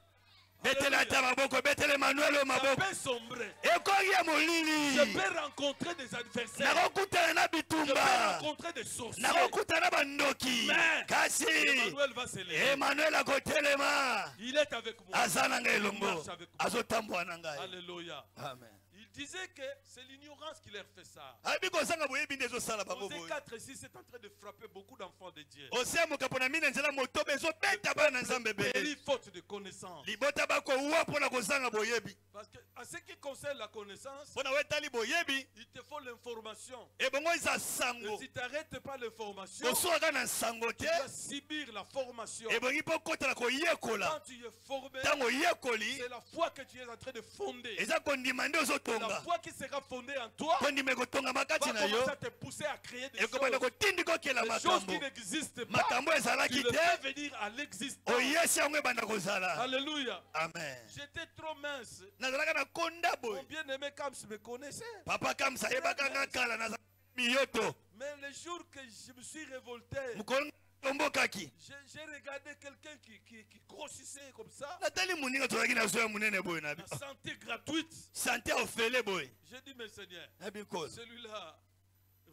Betele ata maboko, betele Emmanuel o Ça maboko. peut sombrer. Ekoki ya molili. Je peux rencontrer des adversaires. Nakokutana na Je peux bitumba. rencontrer des sorciers. Nakokutana bandoki. Mais Kasi. Emmanuel va se lever. Emmanuel akotelema. Il est avec moi. Aza na ngai Il elongo. marche avec moi. Azotambwa na ngai. Alléluia. Amen. Il disait que c'est l'ignorance qui leur fait ça. Abi kozanga boyebi nde ezosala bango Osée boye. 4 ici, c'est en train de frapper beaucoup d'enfants de Dieu. Osea mokapo na mina nzela motobe ezobeta bana nzambe Périt ebele. faute de connaissance. Libota bakowa mpona kozanga boyebi. Parce que, en ce qui concerne la connaissance, Mpona wetali boyebi, il te faut l'information. ebongo eza Et sango. si tu n'arrêtes pas l'information, Kosoka na sango tu te, dois subir la formation. ebongi mpo kotala koyekola. Quand tu es formé, Ntango oyekoli, c'est la foi que tu es en train de fonder. eza kondima nde La ozotonga. foi qui sera fondée en toi Kondima ekotonga va makati na yo, commencer à te pousser à créer des ekobanda choses. kotindi kokela Des choses makambo. qui n'existent pas. Makambo Tu ezalaki le te, fais venir à l'existence. oyesi yango ebanda kozala. Alléluia. Amen. J'étais trop mince. Nazalaka na konda Mon boye. bien-aimé Kams me connaissait. Papa kamsa yebaka nga kala nazalaka miyoto. Mais le jour que je me suis révolté, Mokolo tombokaki. j'ai regardé quelqu'un qui grossissait comme ça. Natali moninga tozalaki na zoya munene boye na La biso. santé gratuite. Santé ofele boye. J'ai dit, mais Seigneur, Nabi koza. celui-là,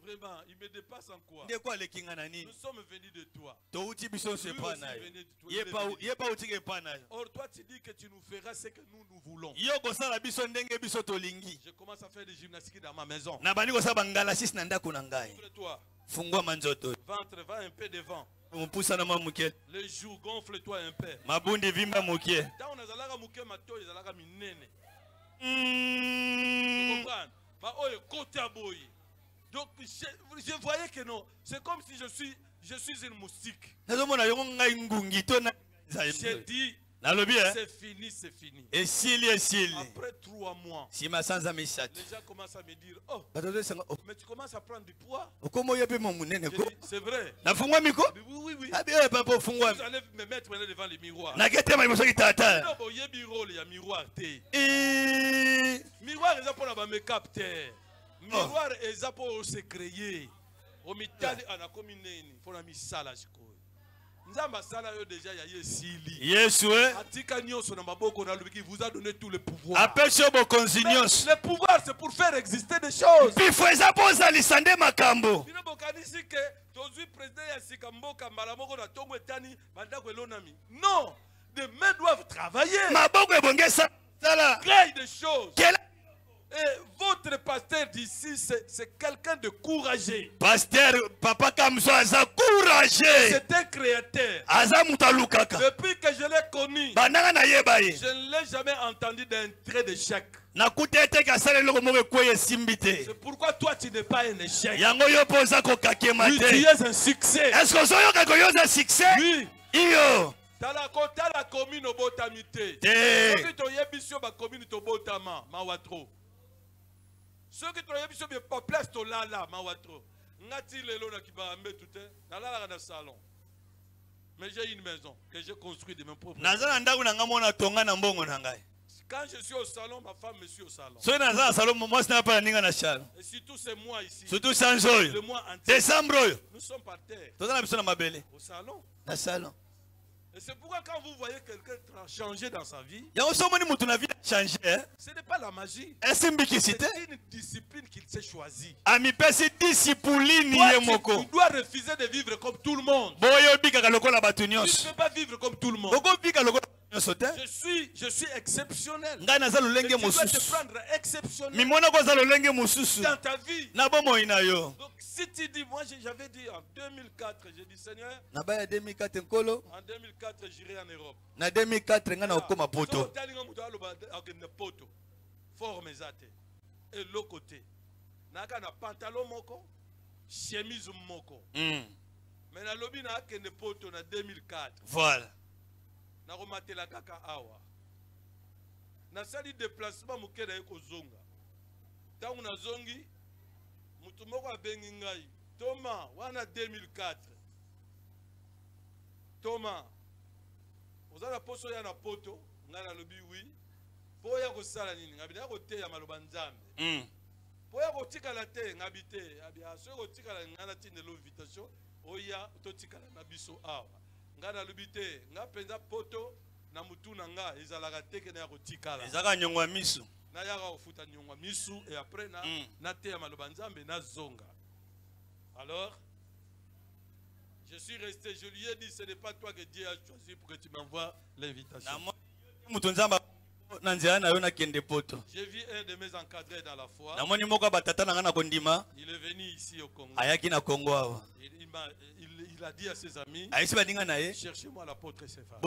vraiment, il me dépasse en quoi? Ndeko aleki nga na Nous nini? sommes venus de toi. Touti biso Lui se aussi pa est na yo. venu de toi. Il est venu. Ye pa uti ke pa na yo. Or, toi, tu dis que tu nous feras ce que nous voulons. Yo kosala biso ndenge biso tolingi. Je commence à faire des gymnastiques dans ma maison. Na bandi kosala bangala sisi na ndako na ngai. Gonfle-toi. Fungua manzoto. Ventre, va un peu devant. Mupusa na mamuke. Les joues, gonfle-toi un peu. Mabundi vimba muke. Quand on a zalaka muke mato, ils zalaka minene. Tu Mm. comprends? Bah, oh, côté à boy. Donc, je voyais que non. C'est comme si je suis une moustique. Nazomona yo ngai ngungi to na. J'ai dit, Nalobi c'est fini, c'est fini. esili esili. Après 3 mois, Sima sanza misatu. les gens commencent à me dire, oh, Batozo sanga mais tu commences à prendre du poids. okomo yepe mo munene Je ko. dis, c'est vrai. Nafungwa miko? Je dis, oui, oui. Abi eh papa fungwa. Vous allez me mettre maintenant devant les miroirs. Na kete ma liboso kitata. Non, bon, il y a miroir, il y a miroir. Eh. Miroir, ils ont pour la make-up. Miroir, ils ont pour se créer. Au mitali, on a comme une il faut la misala. Nzamba sala yo déjà ya yesili. Yesu eh. Atika nyonso na maboko na lubi qui vous a donné tout le pouvoir. Appelle sur bo Mais consignos. le pouvoir c'est pour faire exister des choses. Bifo eza poza lisande makambo. Bino bokanisi ke tozui président ya sika mboka mbala moko na tongo etani bandako elonami. Non, des mains doivent travailler. Maboko ebongesa sala. Créer des choses. Quel Et votre pasteur d'ici, c'est quelqu'un de courageux. pasteur papa kamso aza courageux. C'est un créateur. Aza mutalukaka. Depuis que je l'ai connu, Bananga na yeba ye. je ne l'ai jamais entendu d'un trait d'échec. Nakuta ete kasala loko moko kweye simbite. C'est pourquoi toi, tu n'es pas un échec. Yango yo poza ko kakema Oui, tu te. es un succès. Est-ce que soyoka ko yoza succès? Oui. Iyo. T'as la commune au botamité. Te. Ceux qui t'ont yébissé, ma commune au botama, ma watro. Ceux qui t'ont yébissé, ma place, to lala, ma watro. Ngati lelo na kibambe tout na la na salon. Mais j'ai une maison que j'ai construite de mes propres. Nazana ndaku na ngamona tonga na mbongo na ngai. Quand je suis au salon, ma femme me suit au salon. So nazana salon moi sina pa ninga na shalo. Et surtout c'est moi ici. Surtout sanzoyo. Le mois entier. Décembre oyo. Nous sommes par terre. Tozana biso na mabele. Au salon. Na salon. Et c'est pourquoi quand vous voyez quelqu'un changer dans sa vie, Yango somoni mutu na vie changer. ce n'est pas la magie. Esi mbikisite. C'est une discipline qu'il s'est choisie. Amipesi discipline Toi, ye tu moko. dois refuser de vivre comme tout le monde. Boyo bikaka lokola bato Tu ne nyonso. peux pas vivre comme tout le monde. Boko bika lokola nyonso te. Je suis exceptionnel. Ngai naza Et lolenge tu dois te mosusu. prendre exceptionnel Mimona koza lolenge mosusu. dans ta vie. Na bomoi na yo. Donc si tu dis, moi j'avais dit en 2004, j'ai dit Seigneur, Na baya 2004 nkolo. en 2004 j'irai en Europe. Na 2004 nga na okoma poto. Forme zate. Et l'autre côté. Naka na pantalon moko, chemise moko. Mais na lobi na kende poto na 2004. Voilà. Na romatela kaka awa. Na sali déplacement mokeda eko zonga. Tangu na zongi, mutu moko abengi ngai. Thomas, wana 2004. Thomas, ozala poso ya na poto, nga na lobi oui. Po ya kosala nini? Ngabina ya koteya maloba nzambe. Po ya kotikala te ngabite, abia so kotikala ngana tindelo invitation, oya totikala na biso awa. Nga na lobi te, nga penza poto na mutu na nga ezalaka teke na ya kotikala. Ezaka nyongwa misu. Na yaka ofuta nyongwa misu et après na teya maloba nzambe na zonga. Alors, je suis resté, je lui ai dit, ce n'est pas toi que Dieu a choisi pour que tu m'envoies l'invitation. Mutu nzamba J'ai vu un de mes encadrés dans la foi. Il est venu ici au Congo. Il a dit à ses amis, cherchez-moi l'apôtre Cephas.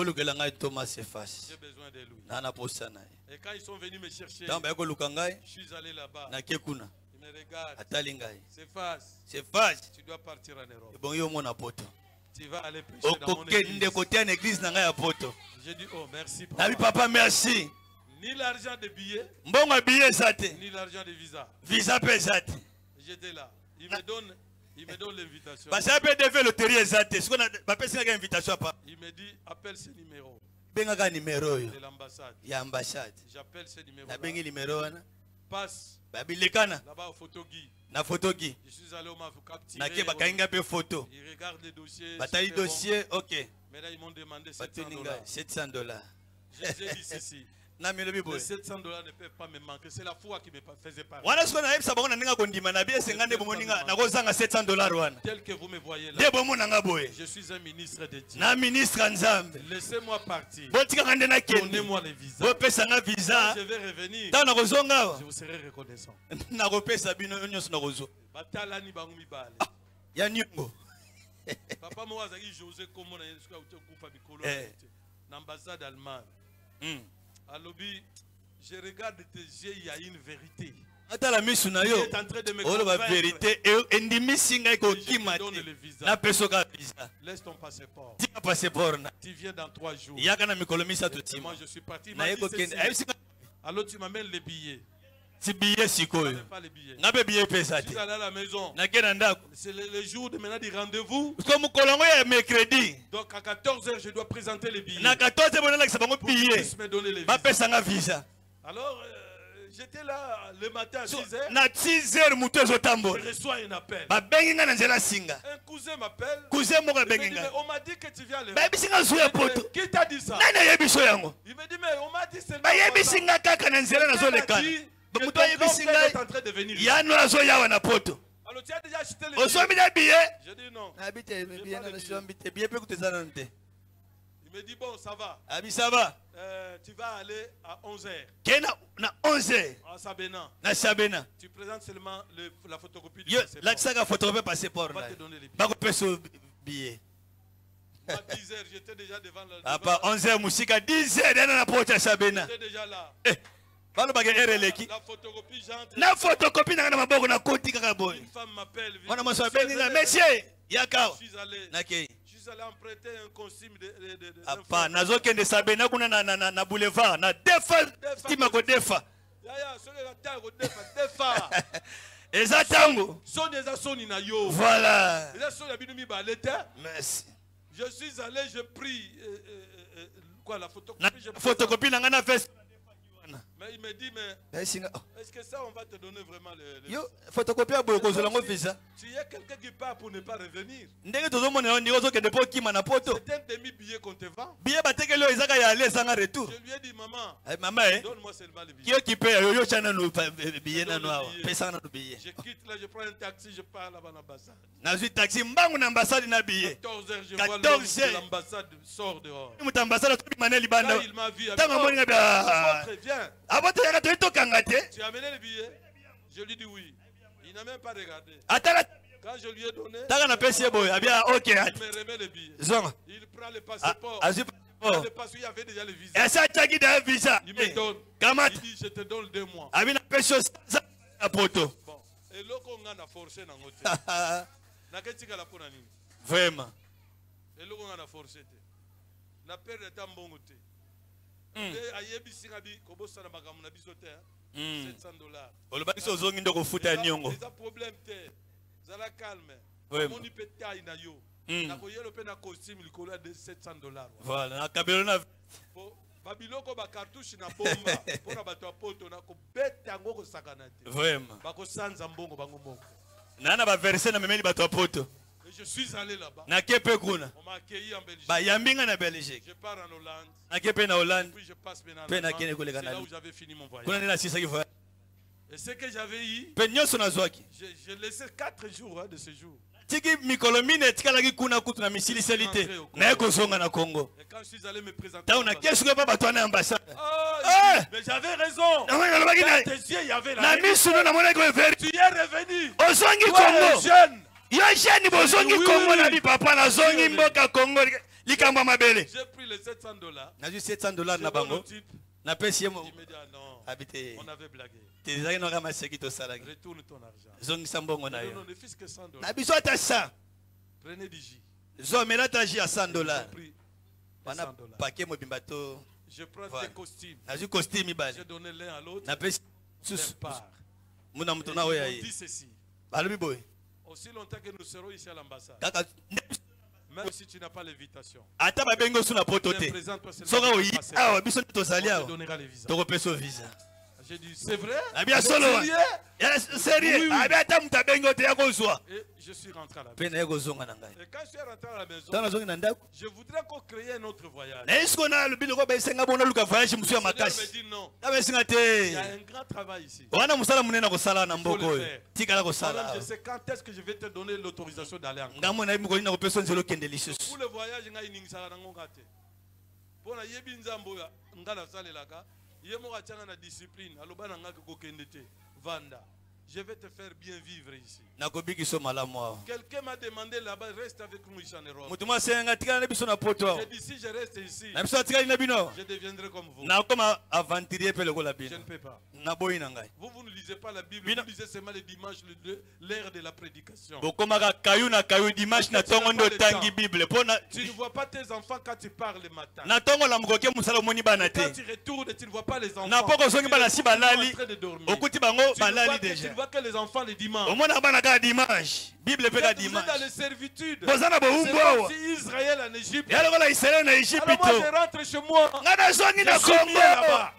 J'ai besoin de lui. Et quand ils sont venus me chercher, je suis allé là-bas. Il me regarde. Cephas, tu dois partir en Europe. Tu vas aller prêcher dans mon église. J'ai dit, oh merci papa, merci. Ni l'argent de billets, ni l'argent de visa. J'étais là. Il me donne l'invitation. Il me dit, appelle ce numéro. De l'ambassade. J'appelle ce numéro. Passe là-bas au photoguide. Je suis allé au Mavouka. Il regarde les dossiers. Ok. Mais là, ils m'ont demandé $700. Je les ai dit ceci. Les $700 ne peuvent pas me manquer. C'est la foi qui me faisait parler. Tel que vous me voyez là, je suis un ministre de Dieu. Laissez-moi partir. Donnez-moi les visas. Quand je vais revenir, je vous serai reconnaissant. Papa moi José comment l'ambassade allemande. Alobi, je regarde tes yeux, il y a une vérité. Il est en train de me convaincre. Laisse ton passeport. Tu viens dans 3 jours. Et moi je suis parti. Alors tu m'amènes les billets. Je pas les billets. Je suis allé à la maison. C'est le jour de maintenant du rendez-vous. Donc à 14h, je dois présenter les billets. Pour qu'ils puissent me donner les visas. Alors, j'étais là le matin à 6h. Je reçois un appel. Un cousin m'appelle. On m'a dit que tu viens le. Qui t'a dit ça? Il me dit, mais on m'a dit seulement. Que ton grand-père est en train de venir. Alors tu as déjà acheté les billets? Je dis non. Il me dit bon, ça va. Tu vas aller à 11h. À Sabena. Tu présentes seulement la photocopie du passeport. On va te donner les billets. À 10h, j'étais déjà devant le. À 11h, musique à 10h, j'étais déjà là. La photocopie, j'entre. Une femme m'appelle. Monsieur, je suis allé emprunter un costume Voilà. Merci. Je suis allé, je prie. Quoi, la photocopie? Mais il me dit, mais est-ce que ça, on va te donner vraiment le photocopie à tu es quelqu'un qui part pour ne pas revenir. C'est un demi-billet qu'on te vend. Je lui ai dit, maman, donne-moi seulement le billet. Je quitte là, je prends un taxi, je pars là-bas à l'ambassade. 14h, je vois l'homme de l'ambassade sort dehors. Quand il m'a vu, viens. Tu as amené le billet? Je lui dis oui. Il n'a même pas regardé. Quand je lui ai donné, il me remet le billet. Il prend le passeport. Le passeport, il y avait déjà le visa. Il me donne. Il dit je te donne 2 mois. Bon. Et là, on a forcé dans l'hôtel. Vraiment. Et là, on a forcé. La perte de temps bon côté. $700. Les problèmes zala calme. Mon ipetaï na yo. Na koyelo pe na costume likolo de $700. Voilà, na kabelo na babiloko ba cartouche na bomba pona bato apoto na ko beta ngo ko sakana te. Vraiment. Ba ko sanza mbongo bango mbongo. Nana ba verser na memeli bato apoto. Je suis allé là-bas. Na kepe kuna. On m'a accueilli en Belgique. Ba yambinga na Belgique. Je pars en Hollande. Na kepe na Hollande. Puis je passe maintenant. C'est là où j'avais fini mon voyage. Kuna nina sisa ki voyage. Et ce que j'avais eu, Pe nyoso na zwaki. j'ai laissé 4 jours de ce jour. tiki mikolo mine tikalaki kuna kutu na misili selite na ekozonga na Congo. Et quand je suis allé me présenter, Ta una kesu ko ba toi na ambassade. mais j'avais raison. Na Tes yeux, il y avait la na vérité. misu na mona ko veri. Tu es revenu. Ozongi Toi, Congo. jeune. Yo jeune bozongi Oui, Congo oui. na bi papa na zongi mboka Congo likamba mabele. J'ai pris les $700. Na ju $700 na C'est bon, bango. le type. Na pesi Il me dit, ah non, habité. on avait blagué. Tezaki no kama sekito salaki. Retourne ton argent. Zongi sambongo na Non, yo. non, ne fils que $100. Na biso ata 100. Prenez du jus. Zo melata ji à $100. J'ai pris les Wana $100. paquet mobimba to. Je prends Voilà. des costumes. Na ju costume J'ai ibali. donné l'un à l'autre. Na pesi D'un sus. part. Muna Et mutu ils na m'ont oya dit yi. ceci. Balobi boy. Aussi longtemps que nous serons ici à l'ambassade, Kaka même si tu n'as pas l'invitation, ata babengo suna poto te. présente-toi Soka seulement. oyi awa biso On tozali te awa. donnera les visas. Toko peso visa. J'ai dit, c'est vrai? Na bia solo. Sérieux? Sérieux. Oui, oui. Abi ata muta bengo te yakozwa. Et je suis rentré à la maison. Pe na yakozonga na ngai. Et quand je suis rentré à la maison, Tana zongi na ndako. je voudrais qu'on crée un autre voyage. Na esko na lobilo ko ba isenga bona luka voyage musu ya Le Seigneur makasi. me dit non. Na besinga Il y te. a un grand travail ici. Wana musala munena kosala na mboko Faut le oyo. faire. Tikala Madame, kosala. je sais quand est-ce que je vais te donner l'autorisation d'aller en Ngamo na miko na kopeso nzelo kende lisusu. pour le voyage ngai ningisaka nango ngate mpona yebi nzambo oyo nga nasalelaka ye moko atianga na discipline aloba na ngaki kokende te vanda je vais te faire bien vivre ici. Nakobikiso malamu awa. Quelqu'un m'a demandé là-bas, reste avec nous ici en Europe. Mutu masenga tikala na biso na poto awa. J'ai dit si je reste ici, Na biso atikali na bino. je deviendrai comme vous. Na koma aventurier pe lokola Je bino. ne peux pas. Na boyi na ngai. Vous ne lisez pas la Bible, Bino- vous lisez seulement les dimanches, l'ère de la prédication. Bokomaka kayu na kayu dimanche na tongo ndo tangi Bible. Pona Tu ne vois pas tes enfants quand tu parles le matin. na tongo la mukoke musala moni bana Quand te. tu retournes, tu ne vois pas les enfants. Na poko zongi bana si balali. Ils sont en train de dormir. Okuti bango Tu ne vois balali que- tu déjà. ne vois que les enfants le dimanche. Omona bana ka dimanche. Bible pe Vous ka êtes dans dimanche. les servitudes. Bozana C'est boumbo comme awa. si Israël en Égypte. Ya lokola Israël na Egypte Alors moi, to. je rentre chez moi. Ngana zongi na Je suis bien Congo. là-bas.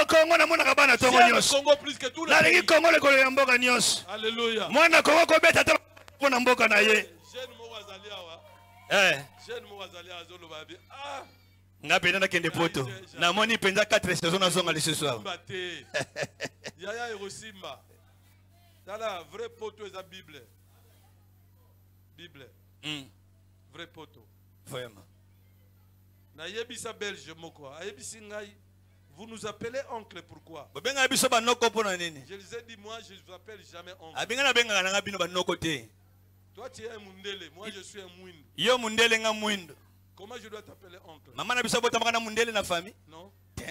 Congo na mona bana tongo J'aime le nyonso. Congo plus que tout le Nalingi pays. Congo lekolo ya mboka nyonso. Alléluia. Mwana Congo ko beta ta pona mboka na ye. Jeune moko azali awa. Eh. Jeune moko azali awa, azoloba bi. Ah, Nga penda na kende poto. Na moni penza 4 saisons na zonga lisusu awa. simba te. Yaya ekosimba. Tala vrai poto eza Bible. Bible. Vrai poto. Vraiment. Na yebisa Belge moko. Ayebisi ngai. Vous nous appelez oncle, pourquoi? Bobenga biso banoko pona nini? Je les ai dit, moi, je ne vous appelle jamais oncle. Abinga na benga na bino banoko te. Toi, tu es un mundele. Moi, je suis un mouine. Yo mundele nga mwindo. Comment je dois t'appeler oncle? Mama na biso bota na mundele na famille. Non, Te.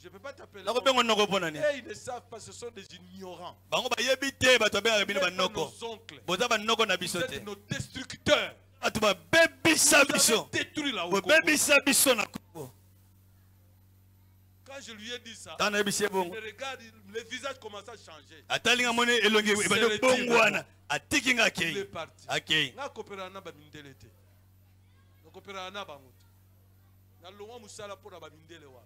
je ne peux pas t'appeler Na ko oncle. bengo noko pona nini? Et ils ne savent pas, ce sont des ignorants. Bango ba yebi te bato benga Vous bino êtes pas banoko. nos oncles. Boza banoko na Vous biso te. êtes nos destructeurs. Atu ba bebisa Vous biso. avez détruit la Bo Congo. bebisa biso na Congo. Quand je lui ai dit ça, Tana bise il bongo. me regarde, le visage commence à changer. Atalinga mone elongi ebado bongo wana. Atiki nga Il est kei. parti. Akei. Nga kopera na ba mindele te. Nga kopera na bango te. Na longwa musala pona ba mindele wa.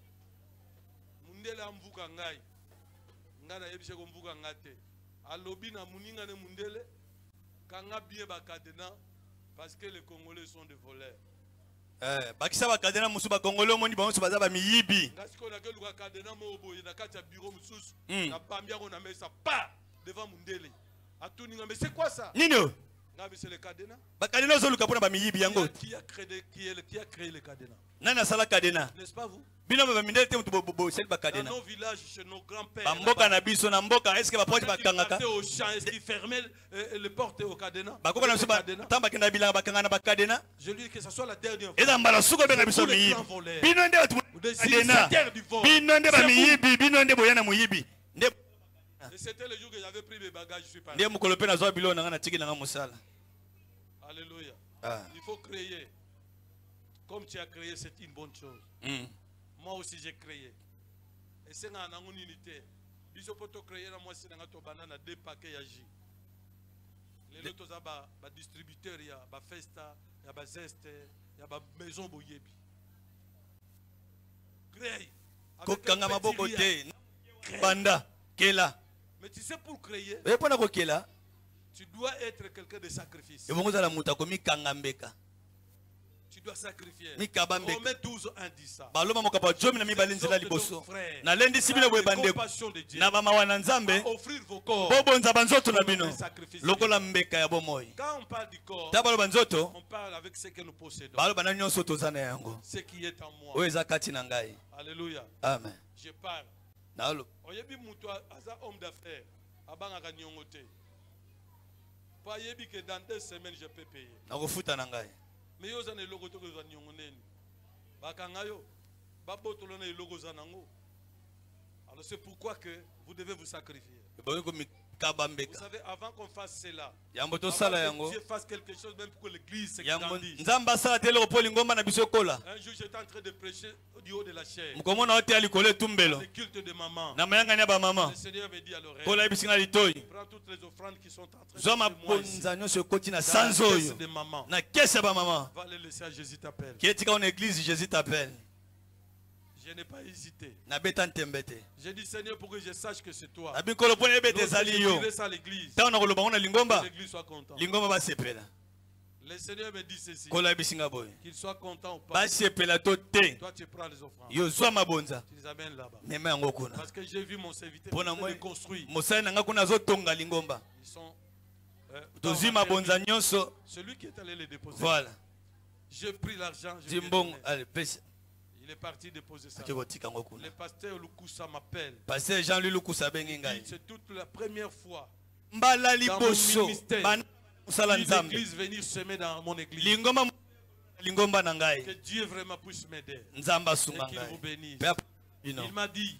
Mundele amvuka ngai. Nga na yebise ko mvuka ngate. Alobi na muninga ne mundele. Kanga bien ba kadena parce que les Congolais sont des voleurs. Bakisa bakadena musu ba Congolais moni bango so baza ba miyibi. Nga siko na ke luka kadena mo boye na kati ya bureau mususu. Mm. Na pambia ko na mesa pa devant mundele. Atuninga mais c'est quoi ça? Nino? Nga mais c'est le kadena. Bakadena zo luka pona ba miyibi yango. Qui a créé le cadena? Nana sala kadena. N'est-ce pas vous? Bino ba mindele te mutu bo sel Dans bakadena. nos villages, chez nos grands-pères. Ba mboka na biso na mboka est-ce que ba porte Quand ils bakangaka? partaient au champ, est-ce qu'ils fermaient les portes au cadena? Bakoko na biso ba tamba kenda bilanga bakanga na bakadena. Je lui dis que ce soit la dernière fois. Eza mbala suko benga biso Tous les miyibi. grands voleurs. Bino nde batu Des kadena. signataires du vol. Bino nde ba C'est vous. miyibi, bino nde boyana muyibi. Nde Et c'était le jour que j'avais pris mes bagages, je suis parti. nde mukolo pe na zo bilo na nga na tiki na nga musala. Alléluia. Ah. Il faut créer. Comme tu as créé, c'est une bonne chose. Moi aussi, j'ai créé. Et c'est une unité. Biso poto créer na moi c'est nga to banana 2 paquets ya jus. Les autres ba distributeur ya ba Festa, ya ba Zeste, ya ba maison boyebi. Créer. Ko kanga maboko te. Banda kela. Mais tu sais pour créer, E pona ko kela. tu dois être quelqu'un de sacrifice. E bongo za la muta komi kanga mbeka. Tu dois sacrifier. Mikabambe. Romains 12, 1 dit ça. Baloma mokapa jomi na mibali nzela liboso. Frère, Na lendi sibile boye bandeko. compassion de Dieu. Na bamawa na nzambe. À offrir vos corps. Bobonza banzoto na comme bino. un sacrifice. Lokola mbeka ya bomoi. Quand on parle du corps, Tabalo banzoto. on parle avec ce que nous possédons. Balo bana nyonso tozana yango. Ce qui est en moi. Oyo eza kati na ngai. Alléluia. Amen. Je parle. Nalo. Oyebi mutu aza homme d'affaires. Abanga nyongo te. Pas yebi que dans 2 semaines je peux payer. Nakofuta na ngai. Mais yo zana logo to ko nyongo neni. Bakanga yo. Babotolo na logo zanango. Alors c'est pourquoi que vous devez vous sacrifier. Boyo ko mikabambeka. Vous savez, avant qu'on fasse cela, Yambo to sala avant que yango. Dieu fasse quelque chose même pour que l'église se Yambo grandisse. nzamba sala tele opoli ngomba na biso kola. Un jour j'étais en train de prêcher du haut de la chair. Mukomona ote alikole tumbelo. Le culte de maman. Na mayanga ba mama. Le Seigneur me dit à l'oreille. Kola bisinga litoi. Prends toutes les offrandes qui sont en train de Zoma se moi ici. bonza nyonso koti na Dans la sanzo caisse yo. de maman. Na kese ba mama. Va les laisser à Jésus t'appelle. Qui est en église, Jésus t'appelle. Je n'ai pas hésité. Na betan tembete. J'ai dit Seigneur pour que je sache que c'est toi. Na bikolo pone bete Lorsque zali je yo. dirai ça à l'église. Ta na koloba ngona Que lingomba. l'église soit contente. Lingomba ba sepela. Le Seigneur me dit ceci. Kola bisinga boy. Qu'il soit content ou pas. Ba sepela to te. Toi tu prends les offrandes. Yo zwa mabonza. Tu les amènes là-bas. Mema yango kuna. Parce que j'ai vu mon serviteur Pona moi les construire. mosali nanga kuna zo tonga lingomba. Ils sont. Tozwi mabonza nyonso. Celui qui est allé les déposer. Voilà. J'ai pris l'argent. je lui ai Zimbong donné. allez pesa. Il est parti déposer ça. Akiko tika ngo kuna. Le pasteur Lukusa m'appelle. Pasteur Jean-Louis Lukusa bengi Il ngai. dit, c'est toute la première fois. Mbala Dans mon liboso. ministère. Bana musala nzambe. L'église venir semer dans mon église. Lingomba na ngai. Que Dieu vraiment puisse m'aider. Nzamba Et sunga qu'il vous ngai. bénisse. You know. Il m'a dit,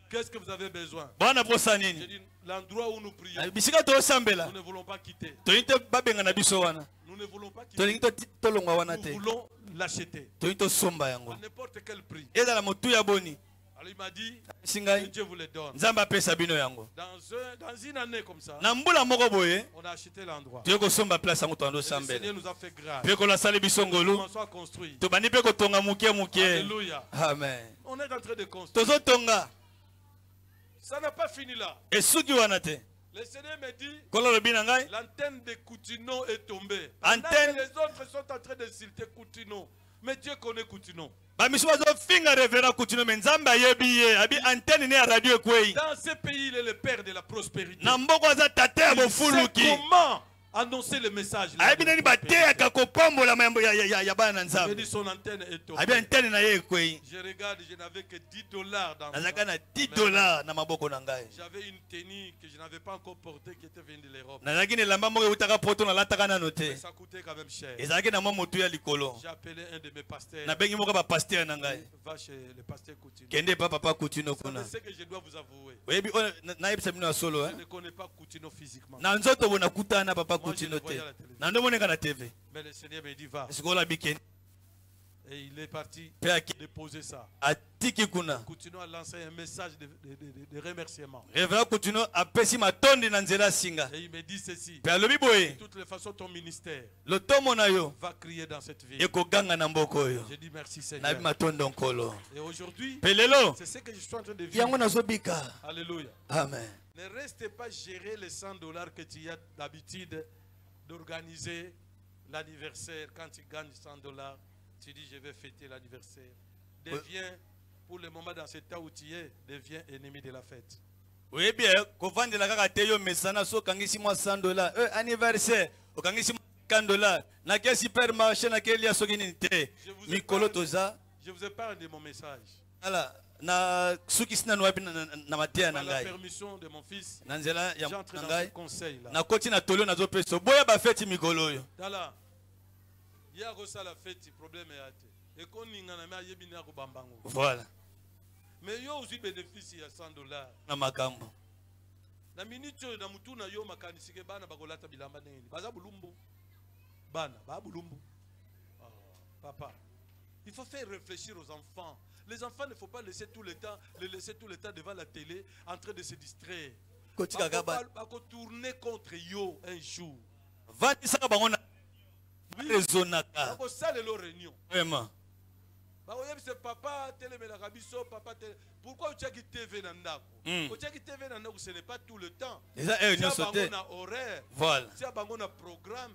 qu'est-ce que vous avez besoin? Bwana posa J'ai nini? dit, l'endroit où nous prions, Bisika to sambela. nous ne voulons pas quitter. Tolingi to babenga na biso wana. Nous ne voulons pas quitter. Tolingi to tolongwa wana Nous te. voulons l'acheter. Tolingi to somba yango. À n'importe quel prix. Ezala motu ya boni. Alors il m'a dit, que Singai Dieu vous les donne. nzamba pesa bino yango. Dans une année comme ça, Na mbula moko boye, on a acheté l'endroit. toyo ko somba place yango to ando Et le sambela. Seigneur nous a fait grâce. Pe ko la sali biso ngolu. On soit construit. To bani pe ko tonga muke muke. Alléluia. Amen. On est en train de construire. Tozo tonga. Ça n'a pas fini là. Esuki wana te. Le Seigneur me dit, Kolo lobi na ngai. l'antenne de Coutinho est tombée. Antenne. Pendant que les autres sont en train d'insulter Coutinho. Mais Dieu connaît Coutinho. Ba miso bazo finga revera kutino menzamba yebi ye. Abi antenne ne ya radio kwei. Dans ce pays, il est le père de la prospérité. Na mboko aza tate ya Il sait bofuluki. comment annoncer le message. là Abi de nani prospérité. bateya kopambola mambo ya bana Il me nzambe. dit son antenne est tombée. Abi antenne na ye kwei. Je regarde, je n'avais que $10 dans Nazaka na moi. $10 na maboko na ngai. J'avais une tenue que je n'avais pas encore portée qui était venue de l'Europe. Nazaki na elamba moko eutaka poto nalataka nano Mais te. ça coûtait quand même cher. Ezalaki na mwa motu ya likolo. J'ai appelé un de mes pasteurs. Nabengi moko bapaster na ngai. Va chez le pasteur Coutinho. Kende pa papa Kutino Vous kuna. savez ce que je dois vous avouer. Oyebi oyo nayebisa bino ya solo Je ne connais pas Coutinho physiquement. na nzoto bona kutana papa Moi, je Kutino le te. voyais à la télévision. Na ndo moneka na TV. Mais le Seigneur me dit va. Sikola bikeni Et il est parti pe aki déposer ça. atiki kuna. Coutinho a lancé un message de remerciement. Révérend Kutino apesi matondi na nzela singa. Et il me dit ceci. Pe alobi De boye toutes les façons, ton ministère lotomo na yo va crier dans cette ville. ekoganga na mboka oyo. J'ai dit merci Na Seigneur. bi matondo nkolo. Et aujourd'hui, Pe lelo c'est ce que je suis en train de vivre. yango nazobika. Alléluia. Amen. Ne restez pas gérer les $100 que tu as d'habitude d'organiser l'anniversaire. Quand tu gagnes $100, tu dis je vais fêter l'anniversaire. Deviens, pour le moment dans cet état où tu es, deviens ennemi de la fête. Oyebi kovandela kaka te yo mesana so okangisi mwa $100. Anniversaire okangisi mwa $50. Na ke supermarché na ke lia soki nini te. Mikolo toza. Je vous épargne de mon message. Ala na suki sina no wapi na matia na Par la ngai. permission de mon fils, Na nzela ya j'entre dans ce ngai. conseil là. Na koti na tolio nazo peso. Boya ba feti mikolo oyo. Tala, il y a la fête, le problème est à te. Et qu'on y a un yebi na ko bambango. Voilà. Mais yo aussi bénéficie à $100. Na makambo. Na minute na mutu na yo makanisi ke bana bakolata bilamba nini. Baza bulumbu. Bana, ba bulumbu. Ah, papa, il faut faire réfléchir aux enfants. Les enfants ne faut pas laisser tout le temps, les laisser tout le temps devant la télé en train de se distraire. Kotika gaba. Bako tourner contre yo un jour. Vandi saka bango na rezonaka. Bako sale lo réunion. Vraiment. C'est papa téléméla biso, papa télé. Pourquoi tu as quitté TV nandako? Tu as quitté TV nandako, ce n'est pas tout le temps. Les a Tu as un horaire. Voilà. Tu as un programme.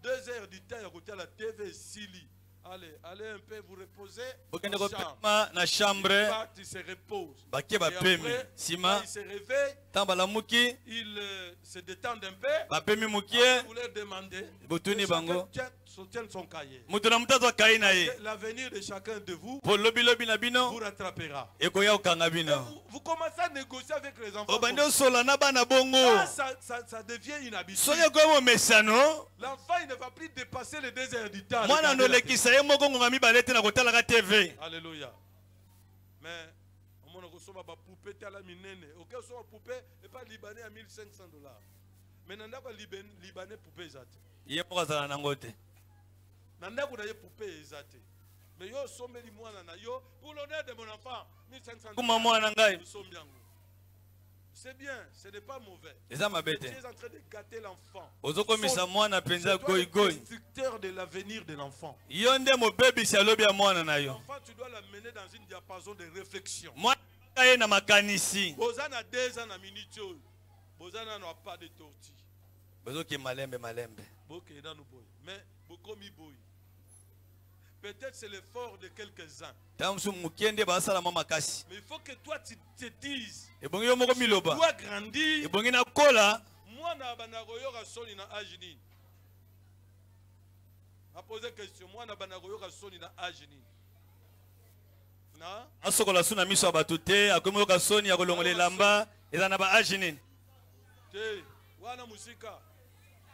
2 heures du temps, il y a côté la TV Sili. Allez un peu vous reposer. Bokende en chambre. kopema na chambre. Il se repose. Bakie Et bapemi. après, Sima. quand il se réveille, Tant balamuki. il se détend un peu. Bapemi mukie. Vous leur demandez. Botuni bango. Soutienne son cahier. Mutu na mutu azwa kai na ye. L'avenir de chacun de vous Po lobi lobi na bino. vous rattrapera. Ekoya okanga bino. Vous commencez à négocier avec les enfants. Obande osola na bana bongo. Ça devient une habitude. Soki koyemo mesano. L'enfant il ne va plus dépasser les 2 heures du temps. Mwana no lekisa ye moko ngonga mibale te na kotalaka TV. Alléluia. Mais on a reçu ma poupée tala minene. OK, so poupée et pas libanais à $1,500. Mais nanda ko libanais poupée zate. Ye moko azala nango te. Nanda ko na ye poupée zate. Mais yo sombeli mwana na yo pour l'honneur de mon enfant $1,500. Kuma mwana ngai. C'est bien, ce n'est pas mauvais. Eza Tu mabete. es en train de gâter l'enfant. Ozokomisa mwana penza C'est toi le goi goi. constructeur de l'avenir de l'enfant. Yo nde mobebisi alobi ya mwana na yo. L'enfant, tu dois l'amener dans une diapason de réflexion. Mwana ye na makanisi. Bozana 2 ans na minute. Bozana n'a pas de tortue. Bozoki malembe malembe. Mais beaucoup mi boy. Peut-être c'est l'effort de quelques-uns. Tamsu mukende basala mama makasi. Mais il faut que toi tu te dises. Ebongi yo moko Tu miloba. dois grandir. Ebongi na kola. Moi na banagoyoka soni na ajini. A poser question. Moi na banagoyoka soni na ajini. Na? Asokola suna miso abatu te, akomi yoka soni ya kolongola elamba, eza na ba age nini. Te, wana musika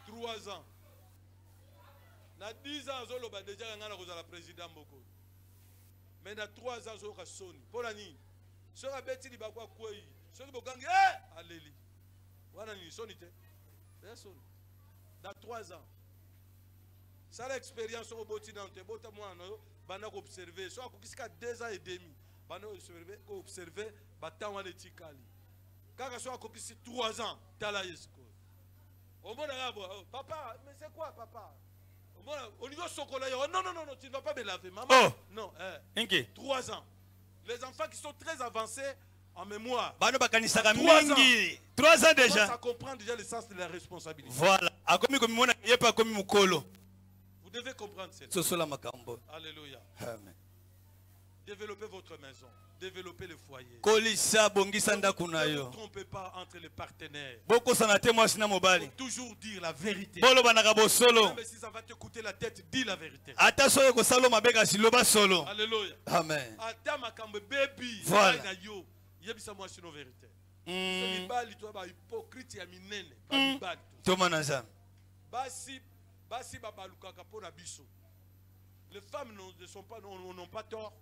3 ans. Na 10 ans zoloba déjà ngana kozala président mboko. Mais na 3 ans zoka soni. Pona nini? Soka beti libakwa kwei. Soki bokangi aleli. Wana ni soni te. C'est soni. Dans 3 ans. Ça l'expérience au boti dans te bota mwana yo bana ko observer. So akukisika 2 ans et demi. Bana observer batan wana etikali. Kaka so akukisi 3 ans tala yesko. Omona ngabo papa, mais c'est quoi papa? Au niveau chocolat, non, tu ne vas pas me laver, maman. Oh. Non, 3 ans. Les enfants qui sont très avancés en mémoire. Bano bakanisaka mingi. 3 ans déjà. Ça comprend déjà le sens de la responsabilité. Voilà. Akomi komi mona yepa akomi mukolo. Vous devez comprendre cela. Sosola makambo. Alléluia. Amen. Développez votre maison. Développez le foyer. Kolisa bongisa ndaku na Ne yo. vous trompez pas entre les partenaires. Boko sana te mwasi na mobali. Faut toujours dire la vérité. Bolo banaka bosolo. Même si ça va te coûter la tête, dis la vérité. Ata soyo ko salo mabeka siloba solo. Alléluia. Amen. Ata makambe baby. Voilà. Na yo. Yebisa moi sino vérité. C'est mibali to ba hypocrite ya minene. Ba mibali. Toma na za. Basi babalukaka pona biso. Les femmes ne sont pas n'ont pas tort.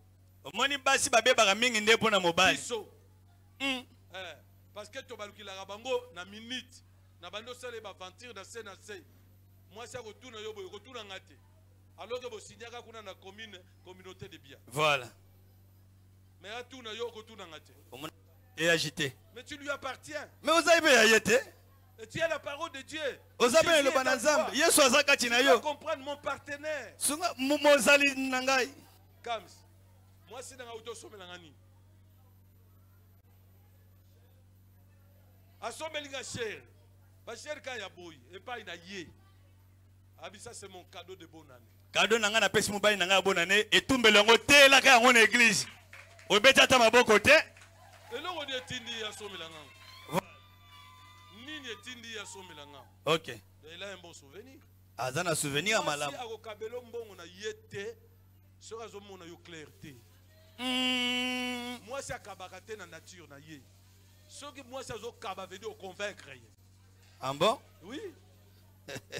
Omoni basi babebaka mingi nde pona mobali. Biso. Parce que to balukila bango na minute na bando sale ba aventure na scène. Moi ça retourne yo boy retourne ngate. Alors que bo signaka kuna na communauté de biens. Voilà. Mais retourne yo retourne ngate. Et agité. Mais tu lui appartiens. Mais vous avez ayete. Et tu as la parole de Dieu. Vous avez le banazam. Yesu azakati na Tu yo. dois comprendre mon partenaire. Sunga mozali nangai. Kams. Moi c'est dans auto somela ngani. Asomelinga cher. Ba cher ka ya boy et pas ina ye. Abisa c'est mon cadeau de bonne année. Cadeau nanga na pesi mobali nanga bonne année et tumbele ngo te la ka ngona église. Obeta ta maboko te. Et là on dit tindi ya somela ngani. Nini tindi ya somela ngani. OK. Il a un bon souvenir. Azana souvenir à malam. Si akokabelo mbongo na yete, sera zomona yo clarté. Moi c'est akabaka te na nature na ye. Ce que moi c'est zo kaba veut dire convaincre. Ah bon? Oui.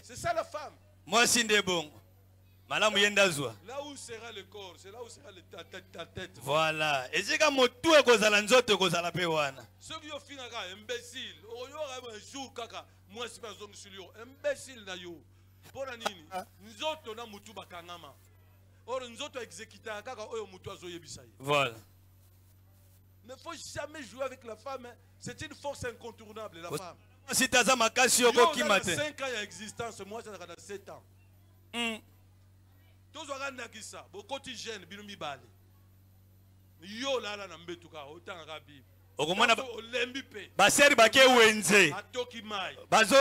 C'est ça la femme. Moi si nde bon. Malamu yenda zwa. Là où sera le corps, c'est là où sera ta tête. Voilà. Ezika motu ekozala nzoto ekozala pe wana. Ce qui yo finaka imbécile. Oyo un jour kaka moi c'est pas zone sur yo. Imbécile na yo. Pona nini? Nzoto na mutu bakangama. Or nzoto exécuta kaka oyo mutu azoyebisa ye. Voilà. Il ne faut jamais jouer avec la femme. Hein. C'est une force incontournable, la femme. Si tu as ma casse, tu as 5 ans d'existence, moi, ça a 7 ans. Tous les gens qui sont beaucoup de jeunes, ils sont yo là, là, nambetuka, autant rabi. okomona olembi pe. baseri bake wenze. Atoki mai. Bazo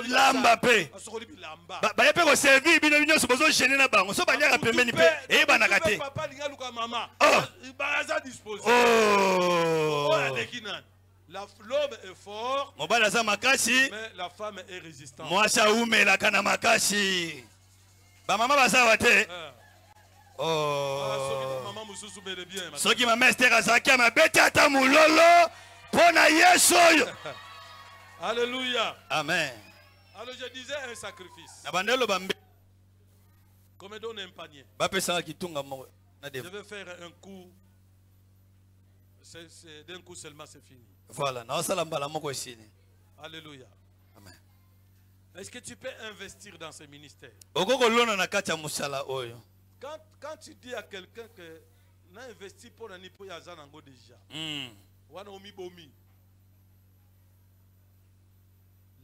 lamba pe. Asokoli bilamba. Baye pe ko servir bino nyonso bozo gêner na bango. So banyaka pembeni pe e banaka te. Papa linga luka mama. Oh. Baza disposé. Oh. L'homme est fort. Mobala za makasi. Mais la femme est résistante. Mwasa umela kana makasi. Ba mama bazawa te. Oh. Maman mususu bele bien. Soki mama Esther azaki mabete ata mulolo pona Yesu oyo. Alléluia. Amen. Alors je disais un sacrifice. Na bandelo bambe. Comme donne un panier. Ba pesa kitunga mo na Je vais faire un coup. C'est d'un coup seulement c'est fini. Voilà, na osala mbala moko esini. Alléluia. Amen. Est-ce que tu peux investir dans ce ministère? Okoko lona na kati ya musala oyo. Quand tu dis à quelqu'un que n'a investi pour un nipo ya zanango déjà. Wana omi bomi.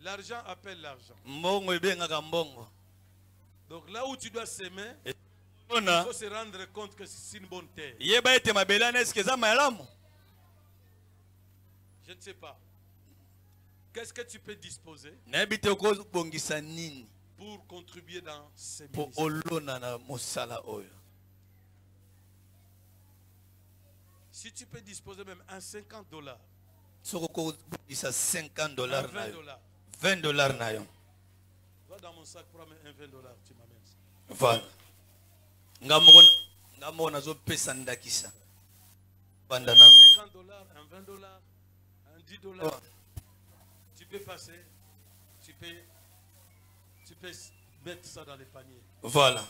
L'argent appelle l'argent. Mbongo ebengaka mbongo. Donc là où tu dois s'aimer, il faut se rendre compte que c'est une bonne terre. Yeba ete mabelane eske za malamu. Je ne sais pas. Qu'est-ce que tu peux disposer Nabite ko bongisa nini pour contribuer dans ces po ministères? olona na musala oyo. Si tu peux disposer même un $50, Soko ko bongisa $50 un na $20, yo. $20 na yo. va dans mon sac, prends un $20, tu m'amènes ça. Voilà. Ngamo nazo pesa ndakisa. Banda na $50, un $20, un $10. Oh. Tu peux passer, tu peux mettre ça dans les paniers. Voilà.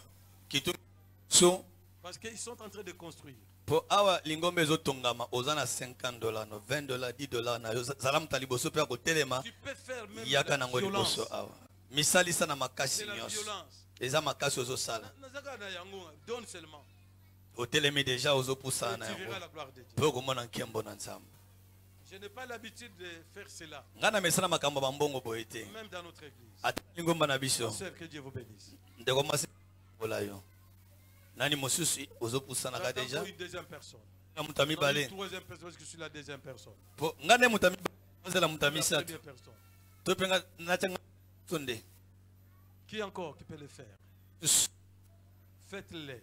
Kitu so Parce qu'ils sont en train de construire. po awa lingombe ezotongama ozana $50 no $20 $10 na yo zalam taliboso pe ko telema Tu peux faire même yaka la nango violence. liboso awa. Misali sana makasi C'est la nyos. violence. Eza makasi ozosala. Nazaka na yango, donne seulement. Otelemi deja ozopusa na Tu verras yango. la gloire de Dieu. Po komona nkembo na nzambe. Je n'ai pas l'habitude de faire cela, Ngana mesana makambo bambongo boyete. même dans notre église. Ata lingomba na biso. Sœur, que Dieu vous bénisse. Ndeko masi bola yo. Nani mosusu ozopusa na ka J'attends deja. pour une deuxième personne. Na mutami Non, bale. une troisième personne, parce que je suis la deuxième personne. Po ngane mutami nzela La mutami sa. première personne. To penga na changa sonde. Qui encore qui peut le faire? Faites-le.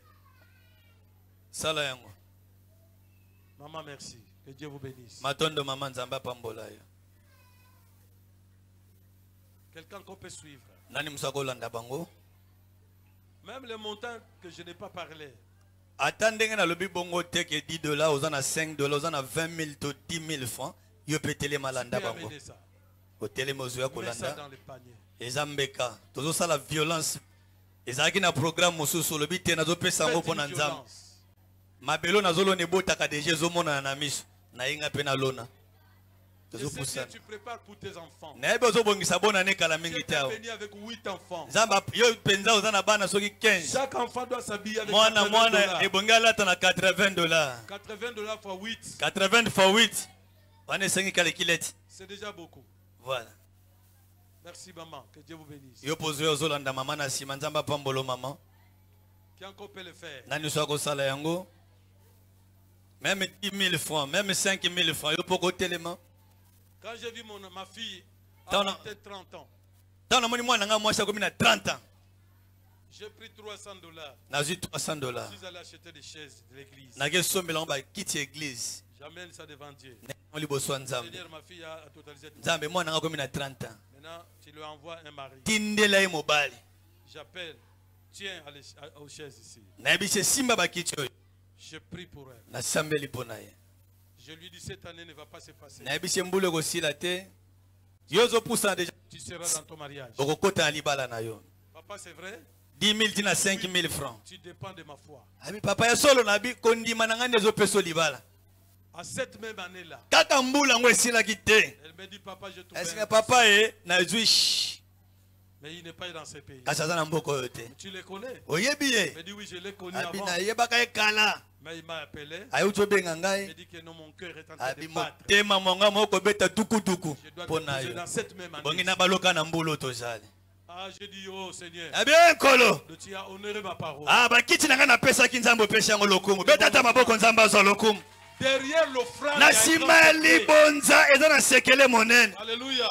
Sala yango. Maman, merci. Que Dieu vous bénisse. Matondo mama nzamba pambola yo. Quelqu'un qu'on peut suivre. Nani musako landa bango? Même le montant que je n'ai pas parlé. Ata ndenge na lobi bongo te ke $10 ozana $5 ozana 20 000 to 10 000 francs yo petele Tu malanda peux bango. amener ça. Otelemi ozoya Mets ça kolanda. dans le panier. Eza mbeka. Tozosala violence. Ezalaki na programme mosusu lobi te nazopesa yango Faites mpo na une nzambe. violence. Mabelo nazolona ebotaka deja ezomonana na miso. Nayinga mpe nalona. Je sais Tozopusana. que tu prépares pour tes enfants. Nayebi ozobongisa bona ne kala Tu mingi es te awa. venu avec 8 enfants. Nzambe yo mpenza oza na bana soki 15. Chaque enfant doit s'habiller avec Mwana $80. ebongi alata na $80. $80 fois 8, 80 fois 8. Wana esengi kalekileti. c'est déjà beaucoup. Voilà. Merci maman, que Dieu vous bénisse. Yo pozwe ozolanda mama na nsima nzambe apambolo mama. Qui encore peut le faire? Nani so akosala yango? Même 10 000 francs, même 5 000 francs. Yo poko telema. Quand j'ai vu ma fille Dans à la- peut-être 30 ans, Tant na moni mwana nga mwasi akomi na 30 ans. j'ai pris $300. Nazwi $300. Je suis allé acheter des chaises de l'église. Nake sombela ngo bakiti église. J'amène ça devant Dieu. Na liboso ya nzambe. Seigneur, ma fille a totalisé tout. Nzambe mwana nga akomi na 30 ans. Maintenant, tu lui envoies un mari. Tindela ye mobali. J'appelle, tiens aux chaises ici. Nayebisi simba bakiti oyo. Je prie pour elle. Nasambeli mpo na ye. Je lui dis, cette année ne va pas s'effacer. Nayebisi mbula ekosila te. Yo ozopusana deja. Tu seras dans ton mariage. Okokota na libala na yo. Papa, c'est vrai? 10 000 tina 5 000 francs. Tu dépends de ma foi. Abi papa ya solo na bi kondima na ngani ezopesa libala. À cette même année-là, Kaka mbula ngo esilaki te. elle me dit, papa, je trouve Est-ce un... que papa nazwi shi. Mais il n'est pas dans ce pays. Kasi aza na mboka oyo te. Tu les connais? Oyebi Il ye. me dit, oui, je l'ai connu Abi avant. nayebaka ye kala. Mais il m'a appelé. Ayuti obenga Il me ngai. dit que non, mon cœur est en train Abi de battre. motema monga moko beta tukutuku. Je dois Mpo te na poser yo. dans cette même Bongi année. na baloka na mbulu tozali. Ah, je dis, oh Seigneur, Abi nkolo. tu as honoré ma parole. Ah bakiti na ngai napesaki nzambe opesi yango lokumu. Beta ata maboko nzambe azwa lokumu. Derrière l'offrande, Na il y a un sima grand ya secret. libonza eza na sekele monene. Alléluia.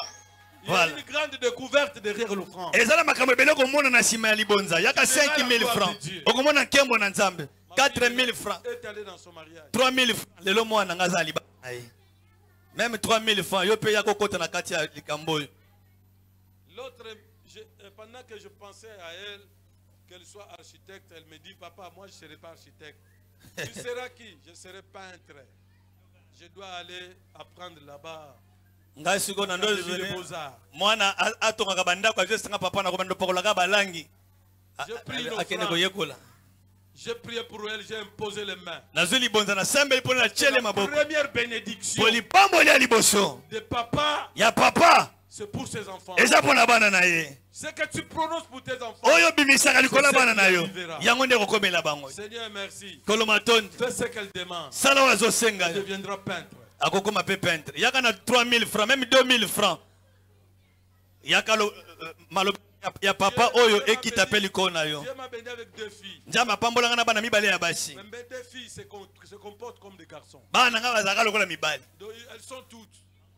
Il y Voilà. a une grande découverte derrière l'offrande. Eza na makambo ebele komona na sima ya libonza. Yaka C'est là la 5000 gloire francs. de Dieu. Okomona nkembo na Nzambe. 4000 francs. Est allé dans son mariage. 3000 francs. Lelo mwana nga za libana. Même 3000 francs. Yo pe ya kokota na kati ya likambo oyo. L'autre, pendant que je pensais à elle, qu'elle soit architecte, elle me dit, papa, moi je ne serai pas architecte. Tu seras qui? Je serai peintre. Je dois aller apprendre là-bas. Ngai siko na ndo Les zone. beaux-arts. Mwana atongaka bandako ajesanga papa na komanda pokolaka balangi. Je prie Akende l'offrande. koyekola. J'ai prié pour elle, j'ai imposé les mains. Nazwi libonza na sembe ipona na chele La maboko. première bénédiction Polipamboli ya liboso. de papa, Ya papa. c'est pour ses enfants. Eza pona bana na ye. Ce que tu prononces pour tes enfants. Oyo bimisaka likola bana na yo. Vivera. Yango nde kokomela bango. Seigneur, merci. Kolomatoni. Fais ce qu'elle demande. Sala oyo azosenga Elle yo. deviendra peintre. Akokoma pe peintre. Yaka na 3000 francs, même 2000 francs. Yaka maloba ya papa oyo ekita pe likolo na yo. Dieu m'a béni avec deux filles. Nzambe apambolanga na bana mibale ya basi. Mais mes deux filles se comportent comme des garçons. Bana nga bazalaka lokola mibale. Donc, elles sont toutes.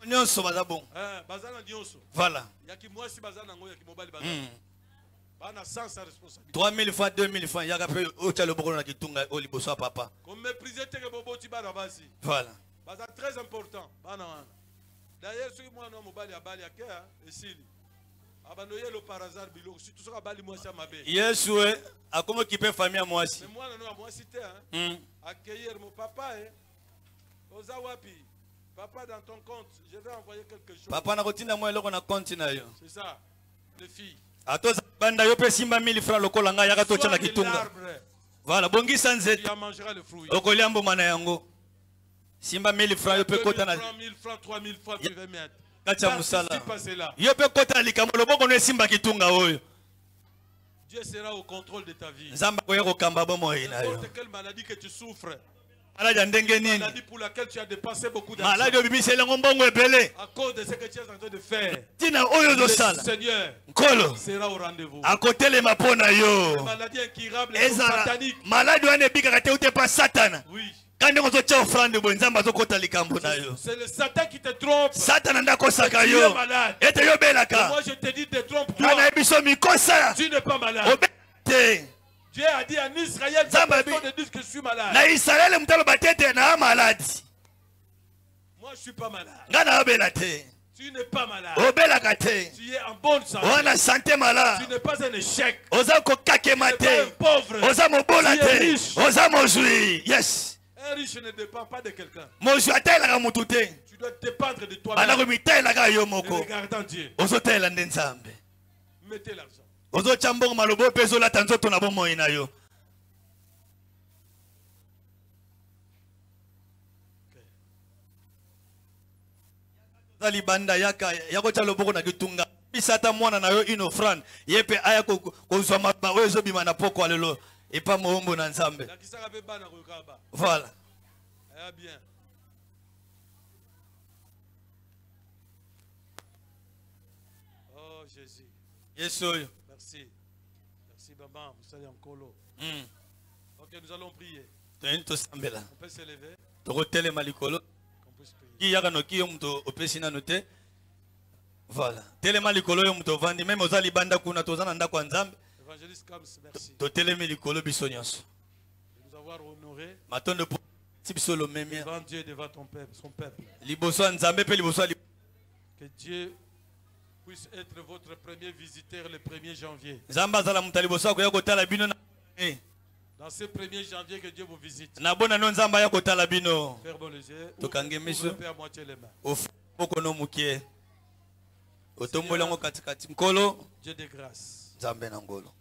Nyonso baza bon. Bazana nyonso. Voilà. Yaki mwasi bazana ngo yaki mobali bazana. Bana sans sa responsabilité. 3000 francs, 2000 francs. Yaka pe ocha loboko na kitunga o liboso ya papa. Comme mépriser te que bobo ti bana basi. Voilà. Baza très important. Bana wana. D'ailleurs, ce qui moi no mobali ya bali yake esili. Abanoye lo par hasard biloko surtout soka bali mwasi ya mabe. Yesu akomo kipe famille ya mwasi. Mais moi no mwasi te hein. Accueillir mon papa Oza wapi. Papa, dans ton compte, je vais envoyer quelque chose. Papa na kotinda mo eloko na compte na yo. C'est ça, les filles. Atoza banda yo pe simba 1000 francs lokola nga yaka tocha na kitunga. Voilà, bongisa nzete. Tu en mangeras le fruit. Okolia mboma na yango. Simba 1000 francs yo pe kota na 1000 francs, 3000 francs, tu vas mettre. kacha musala. Là. Yo pe kota na likambo loboko no simba kitunga oyo. Dieu sera au contrôle de ta vie. Nzamba ko yako kamba bomo ina yo. N'importe quelle maladie que tu souffres. Maladie pour laquelle tu as dépensé beaucoup d'argent. Maladie obibisela ngombongo ebele. À cause de ce que tu es en train de faire. Tina oyo do Le sala. Seigneur Nkolo sera au rendez-vous. akotele mapona yo. Maladie incurable, Ezala satanique. maladie wane bika te ute pa satana. Oui. Kandi ngozo cha offrande bo nzamba zokota likambo na yo. C'est le Satan qui te trompe. Satana ndako saka Tu es yo. malade. Ete yo belaka. Moi je te dis, te trompe-toi. Kana ebiso mikosa. Tu n'es pas malade. Obete. Dieu a dit en Israël, Zamba personne ne dit que je suis malade. Na Israel mutalo batete na malade. Moi je suis pas malade. Ngana obela te. Tu n'es pas malade. Obelaka te. Tu es en bonne santé. Wana santé malade. Tu n'es pas un échec. Oza kokakema Tu n'es pas un te. pauvre. Oza mobola Tu es te. riche. Oza mozwi. Yes. Un riche ne dépend pas de quelqu'un. Mozwi atelaka mutu te. Tu dois dépendre de Bana toi-même. komitelaka yo En moko. regardant Dieu. Ozotela nde Nzambe. Mettez l'argent. Ozocha mbongo malobo pe ezolata nzoto na bomoi na yo. Zali banda yaka yakocha loboko na kitunga. Bisata mwana na yo une offrande. Yepe aya kozwa maba oyo ezobima na poko alelo. Epa moombo na Nzambe. La kisaka pe bana kokaba. Voilà. Eh bien. Oh Jésus. Yesu oyo. Merci. Merci maman. Vous allez en colo. Mm. Ok, nous allons prier. Toyeni tosambela. On peut s'élever. Tokotelema likolo. Qu'on puisse prier. Ki yaka no ki yo muto opesi nanu te. Voilà. Telema likolo yo muto vandi même oza libanda kuna tozana ndako ya Nzambe. Évangéliste Kams, merci Totelemi likolo biso nyonso. de nous avoir honorés Matondo po ti biso lo memia. devant Dieu, devant ton peuple, son peuple. Liboso ya Nzambe pe liboso ya Que Dieu puisse être votre premier visiteur le 1er janvier. Nzambe azala muta liboso akoya kotala bino na Dans ce 1er janvier, que Dieu vous visite. na bona no Nzambe aya kotala bino. Fermons les yeux. Tokange miso. Ouvrez un peu à moitié les mains. Ofoko no mukie. Otombola ngo katikati nkolo Dieu de grâce. Nzambe na ngolo.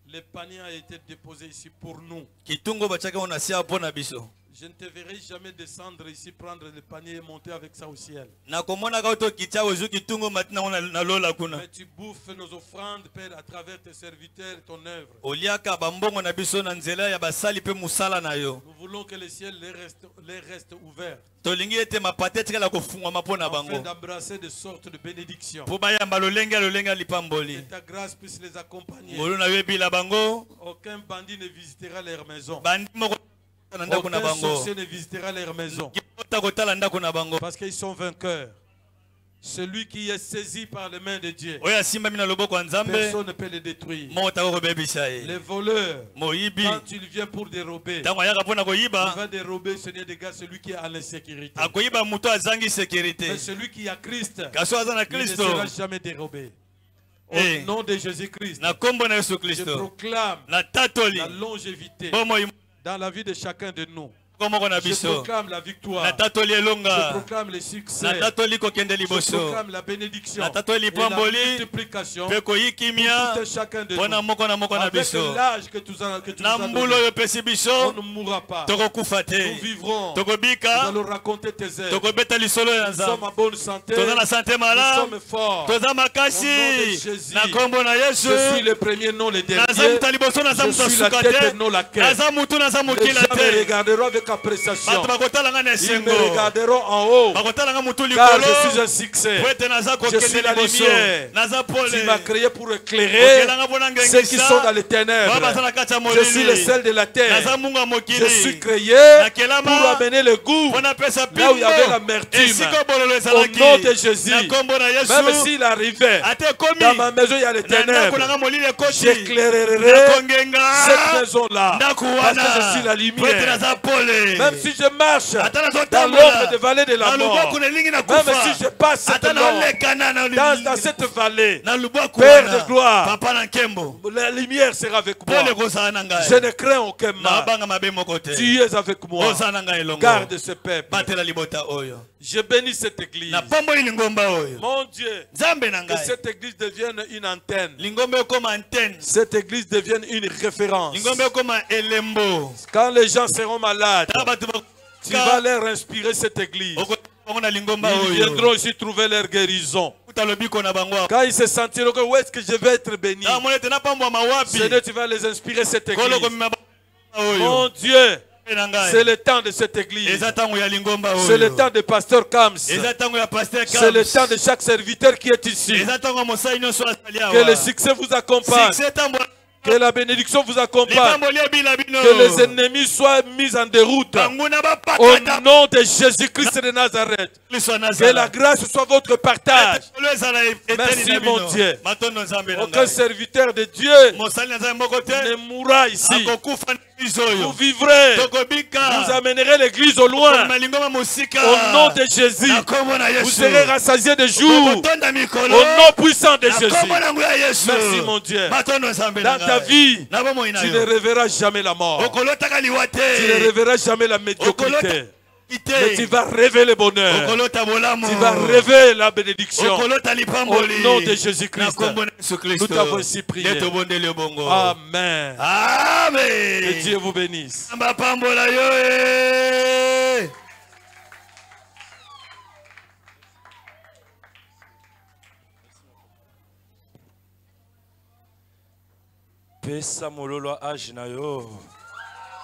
Le panier a été déposé ici pour nous. Kitungo bachaka ona sia pona biso. Je ne te verrai jamais descendre ici, prendre le panier et monter avec ça au ciel. Na komona ka to kicha ozu kitungo matina ona na lola kuna. Mais tu bouffes nos offrandes, Père, à travers tes serviteurs et ton œuvre. Oliaka bambongo na biso na nzela ya basali pe musala na yo. Nous voulons que le ciel les reste ouvert, Tolingi ete mapate tikala kofungwa mapona afin bango. d'embrasser de sortes de bénédictions. Po bayamba lolenga Que lipamboli. ta grâce puisse les accompagner. Ngolo na webi la bango. Aucun bandit ne visitera leur maison. Bandi moko Aucun sorcier ne visitera leur maison. Parce qu'ils sont vainqueurs. Celui qui est saisi par les mains de Dieu, personne ne peut le détruire. Les voleurs, quand il vient pour dérober, il va dérober, Seigneur des gars, celui qui est à l'insécurité. Mais celui qui a Christ, il ne sera jamais dérobé. Au nom de Jésus-Christ, je proclame la longévité dans la vie de chacun de nous. Je proclame la victoire. Je proclame le succès. Je proclame la bénédiction et la multiplication pour tout et chacun de nous. Avec l'âge que tu nous as donné, on ne mourra pas. Nous vivrons. Nous allons raconter tes œuvres. Nous sommes en bonne santé. Nous sommes forts. Au nom de Jésus, je suis le premier, non le dernier. Je suis la tête et non la queue. Les gens me regarderont avec appréciation. Ils me regarderont en haut, car je suis un succès. Je suis la lumière. Tu m'as créé pour éclairer ceux qui sont dans les ténèbres. Je suis le sel de la terre. Je suis créé pour amener le goût là où il y avait l'amertume. Au nom de Jésus, même s'il arrivait dans ma maison il y a les ténèbres, j'éclairerai cette maison-là parce que je suis la lumière. Même si je marche dans l'ombre des vallées de la mort, même si je passe dans cette vallée, Père de gloire, la lumière sera avec moi. Je ne crains aucun mal. Tu es avec moi. Garde ce peuple. Je bénis cette église. Mon Dieu, que cette église devienne une antenne. Cette église devienne une référence. Quand les gens seront malades, tu vas leur inspirer cette église. Ils viendront ici trouver leur guérison. Quand ils se sentiront que où est-ce que je vais être béni, Seigneur, tu vas les inspirer cette église. Mon Dieu, c'est le temps de cette église. C'est le temps de pasteur Kams. C'est le temps de chaque serviteur qui est ici. Que le succès vous accompagne. Que la bénédiction vous accompagne. Que les ennemis soient mis en déroute. Au nom de Jésus-Christ de Nazareth. Que la grâce soit votre partage. Merci mon Dieu. Aucun serviteur de Dieu ne mourra ici. Vous vivrez. Vous amènerez l'église au loin. Au nom de Jésus. Vous serez rassasiés de jour. Au nom puissant de Jésus. Merci mon Dieu. Dans ta vie, tu ne rêveras jamais la mort. Tu ne rêveras jamais la médiocrité. Mais tu vas rêver le bonheur. Tu vas rêver la bénédiction. Au nom de Jésus-Christ. Nous t'avons ainsi prié. Amen. Amen. Que Dieu vous bénisse. Pesa mololo age na yo.